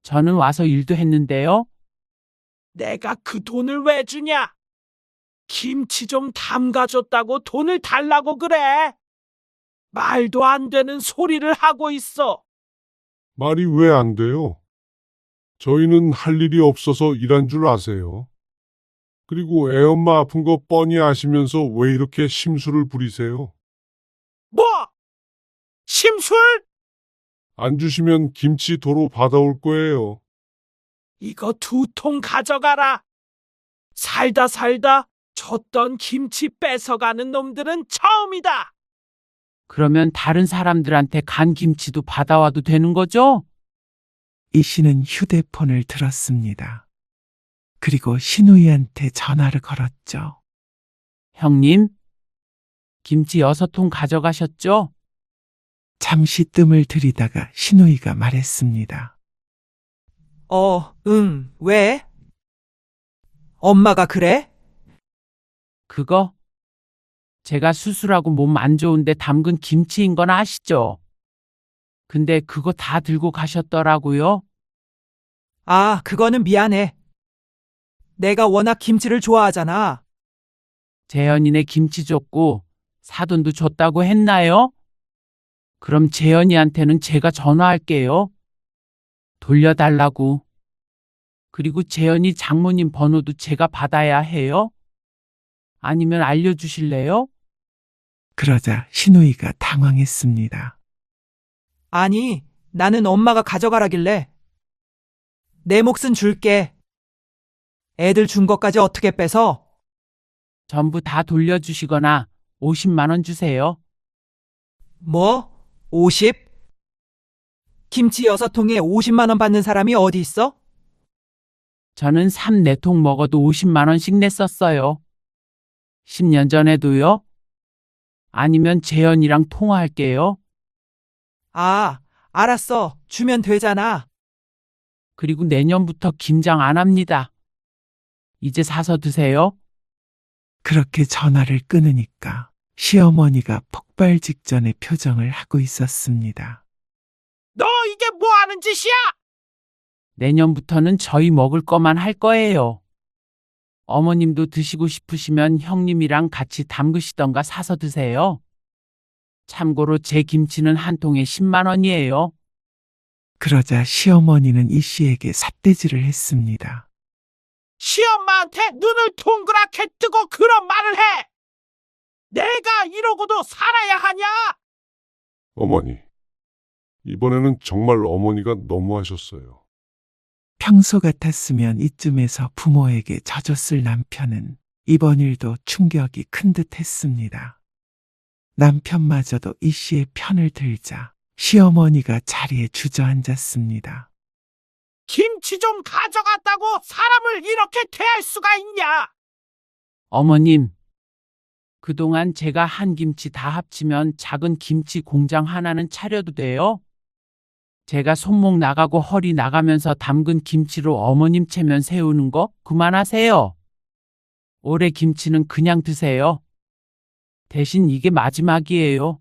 저는 와서 일도 했는데요. 내가 그 돈을 왜 주냐? 김치 좀 담가줬다고 돈을 달라고 그래. 말도 안 되는 소리를 하고 있어. 말이 왜 안 돼요? 저희는 할 일이 없어서 일한 줄 아세요? 그리고 애엄마 아픈 거 뻔히 아시면서 왜 이렇게 심술을 부리세요? 뭐? 심술? 안 주시면 김치 도로 받아올 거예요. 이거 2통 가져가라. 살다 줬던 김치 뺏어가는 놈들은 처음이다. 그러면 다른 사람들한테 간 김치도 받아와도 되는 거죠? 이 씨는 휴대폰을 들었습니다. 그리고 신우이한테 전화를 걸었죠. 형님, 김치 6통 가져가셨죠? 잠시 뜸을 들이다가 신우이가 말했습니다. 응, 왜? 엄마가 그래? 그거? 제가 수술하고 몸 안 좋은데 담근 김치인 건 아시죠? 근데 그거 다 들고 가셨더라고요. 아, 그거는 미안해. 내가 워낙 김치를 좋아하잖아. 재현이네 김치 줬고 사돈도 줬다고 했나요? 그럼 재현이한테는 제가 전화할게요. 돌려달라고. 그리고 재현이 장모님 번호도 제가 받아야 해요? 아니면 알려주실래요? 그러자 신우이가 당황했습니다. 아니, 나는 엄마가 가져가라길래. 내 몫은 줄게. 애들 준 것까지 어떻게 뺏어? 전부 다 돌려주시거나 50만 원 주세요. 뭐? 50? 김치 6통에 50만 원 받는 사람이 어디 있어? 저는 3, 4통 먹어도 50만 원씩 냈었어요. 10년 전에도요. 아니면 재현이랑 통화할게요. 아, 알았어. 주면 되잖아. 그리고 내년부터 김장 안 합니다. 이제 사서 드세요. 그렇게 전화를 끊으니까 시어머니가 폭발 직전의 표정을 하고 있었습니다. 너 이게 뭐 하는 짓이야? 내년부터는 저희 먹을 거만 할 거예요. 어머님도 드시고 싶으시면 형님이랑 같이 담그시던가 사서 드세요. 참고로 제 김치는 한 통에 10만 원이에요. 그러자 시어머니는 이 씨에게 삿대질을 했습니다. 시엄마한테 눈을 동그랗게 뜨고 그런 말을 해. 내가 이러고도 살아야 하냐? 어머니, 이번에는 정말 어머니가 너무하셨어요. 평소 같았으면 이쯤에서 부모에게 져줬을 남편은 이번 일도 충격이 큰 듯 했습니다. 남편마저도 이 씨의 편을 들자 시어머니가 자리에 주저앉았습니다. 김치 좀 가져갔다고 사람을 이렇게 대할 수가 있냐? 어머님, 그동안 제가 한 김치 다 합치면 작은 김치 공장 하나는 차려도 돼요? 제가 손목 나가고 허리 나가면서 담근 김치로 어머님 체면 세우는 거 그만하세요. 올해 김치는 그냥 드세요. 대신 이게 마지막이에요.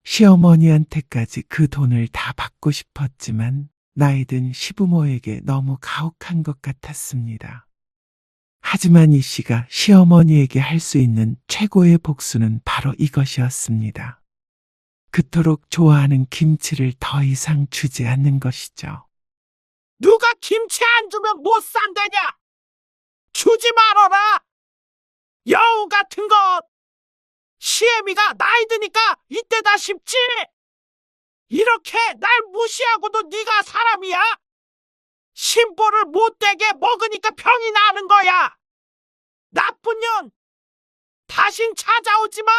시어머니한테까지 그 돈을 다 받고 싶었지만 나이든 시부모에게 너무 가혹한 것 같았습니다. 하지만 이 씨가 시어머니에게 할 수 있는 최고의 복수는 바로 이것이었습니다. 그토록 좋아하는 김치를 더 이상 주지 않는 것이죠. 누가 김치 안 주면 못 산다냐? 주지 말아라. 여우 같은 것. 시애미가 나이 드니까 이때다 싶지? 이렇게 날 무시하고도 네가 사람이야? 심보를 못되게 먹으니까 병이 나는 거야. 나쁜 년. 다신 찾아오지 마.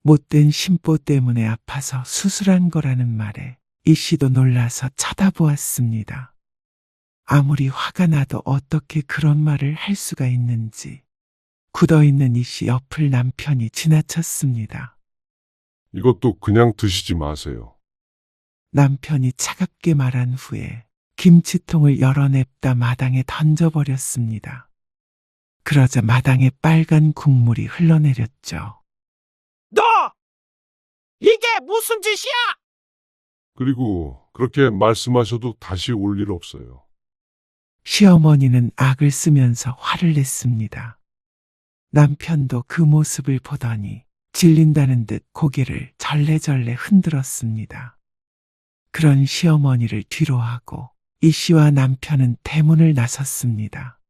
못된 심보 때문에 아파서 수술한 거라는 말에 이 씨도 놀라서 쳐다보았습니다. 아무리 화가 나도 어떻게 그런 말을 할 수가 있는지 굳어있는 이 씨 옆을 남편이 지나쳤습니다. 이것도 그냥 드시지 마세요. 남편이 차갑게 말한 후에 김치통을 열어냅다 마당에 던져버렸습니다. 그러자 마당에 빨간 국물이 흘러내렸죠. 너! 이게 무슨 짓이야? 그리고 그렇게 말씀하셔도 다시 올 일 없어요. 시어머니는 악을 쓰면서 화를 냈습니다. 남편도 그 모습을 보더니 질린다는 듯 고개를 절레절레 흔들었습니다. 그런 시어머니를 뒤로하고 이 씨와 남편은 대문을 나섰습니다.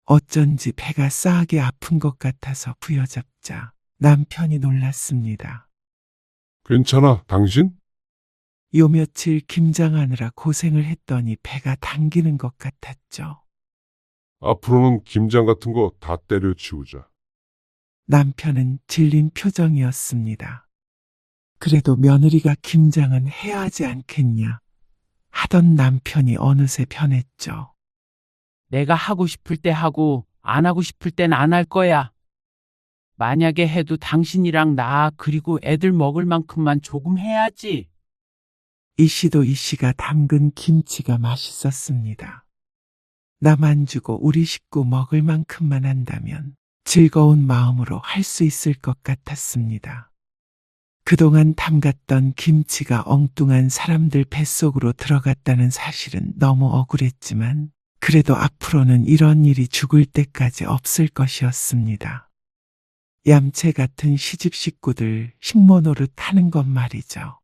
어쩐지 배가 싸하게 아픈 것 같아서 부여잡자 남편이 놀랐습니다. 괜찮아, 당신? 요 며칠 김장하느라 고생을 했더니 배가 당기는 것 같았죠. 앞으로는 김장 같은 거 다 때려치우자. 남편은 질린 표정이었습니다. 그래도 며느리가 김장은 해야 하지 않겠냐 하던 남편이 어느새 변했죠. 내가 하고 싶을 때 하고 안 하고 싶을 땐 안 할 거야. 만약에 해도 당신이랑 나 그리고 애들 먹을 만큼만 조금 해야지. 이 씨도 이 씨가 담근 김치가 맛있었습니다. 남 안 주고 우리 식구 먹을 만큼만 한다면 즐거운 마음으로 할 수 있을 것 같았습니다. 그동안 담갔던 김치가 엉뚱한 사람들 뱃속으로 들어갔다는 사실은 너무 억울했지만 그래도 앞으로는 이런 일이 죽을 때까지 없을 것이었습니다. 얌체 같은 시집 식구들 식모 노릇 하는 것 말이죠.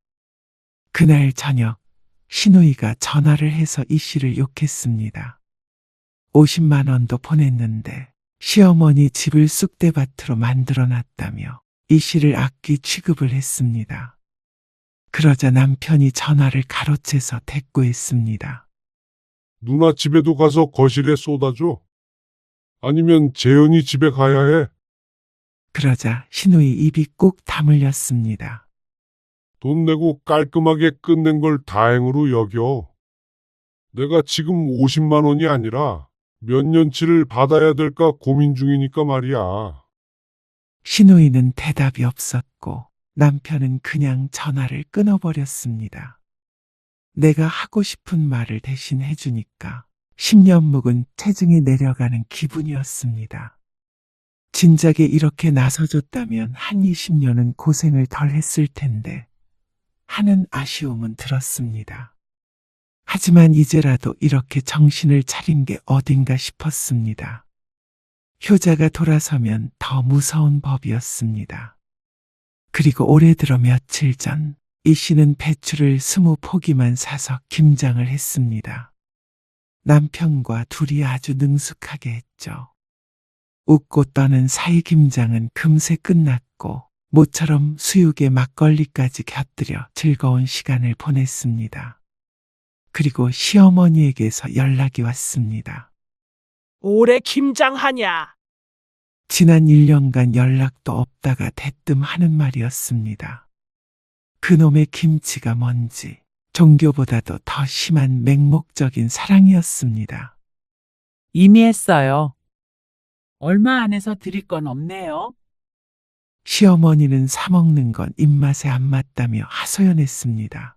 그날 저녁 신우이가 전화를 해서 이 씨를 욕했습니다. 50만 원도 보냈는데 시어머니 집을 쑥대밭으로 만들어놨다며 이 씨를 악귀 취급을 했습니다. 그러자 남편이 전화를 가로채서 대꾸했습니다. 누나 집에도 가서 거실에 쏟아줘? 아니면 재현이 집에 가야 해? 그러자 신우이 입이 꾹 다물렸습니다. 돈 내고 깔끔하게 끝낸 걸 다행으로 여겨. 내가 지금 50만 원이 아니라 몇 년치를 받아야 될까 고민 중이니까 말이야. 신우이는 대답이 없었고 남편은 그냥 전화를 끊어버렸습니다. 내가 하고 싶은 말을 대신 해주니까 10년 묵은 체증이 내려가는 기분이었습니다. 진작에 이렇게 나서줬다면 한 20년은 고생을 덜 했을 텐데 하는 아쉬움은 들었습니다. 하지만 이제라도 이렇게 정신을 차린 게 어딘가 싶었습니다. 효자가 돌아서면 더 무서운 법이었습니다. 그리고 올해 들어 며칠 전 이 씨는 배추를 20포기만 사서 김장을 했습니다. 남편과 둘이 아주 능숙하게 했죠. 웃고 떠는 사이 김장은 금세 끝났고 모처럼 수육에 막걸리까지 곁들여 즐거운 시간을 보냈습니다. 그리고 시어머니에게서 연락이 왔습니다. 올해 김장하냐? 지난 1년간 연락도 없다가 대뜸 하는 말이었습니다. 그놈의 김치가 뭔지 종교보다도 더 심한 맹목적인 사랑이었습니다. 이미 했어요. 얼마 안에서 드릴 건 없네요. 시어머니는 사먹는 건 입맛에 안 맞다며 하소연했습니다.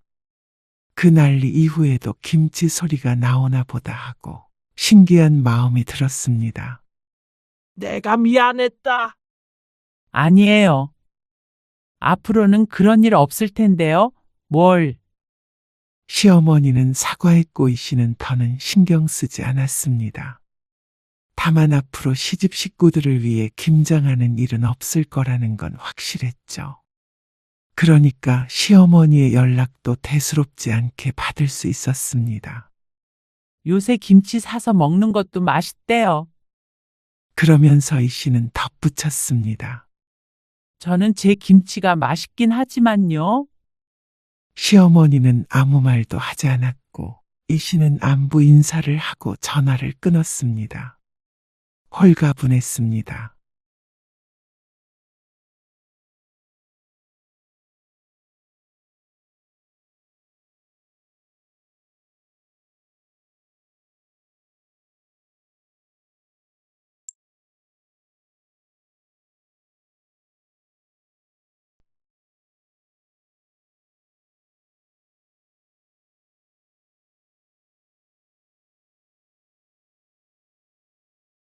그 난리 이후에도 김치 소리가 나오나 보다 하고 신기한 마음이 들었습니다. 내가 미안했다. 아니에요. 앞으로는 그런 일 없을 텐데요. 뭘. 시어머니는 사과했고 이 씨는 더는 신경 쓰지 않았습니다. 다만 앞으로 시집 식구들을 위해 김장하는 일은 없을 거라는 건 확실했죠. 그러니까 시어머니의 연락도 대수롭지 않게 받을 수 있었습니다. 요새 김치 사서 먹는 것도 맛있대요. 그러면서 이 씨는 덧붙였습니다. 저는 제 김치가 맛있긴 하지만요. 시어머니는 아무 말도 하지 않았고 이 씨는 안부 인사를 하고 전화를 끊었습니다. 홀가분했습니다.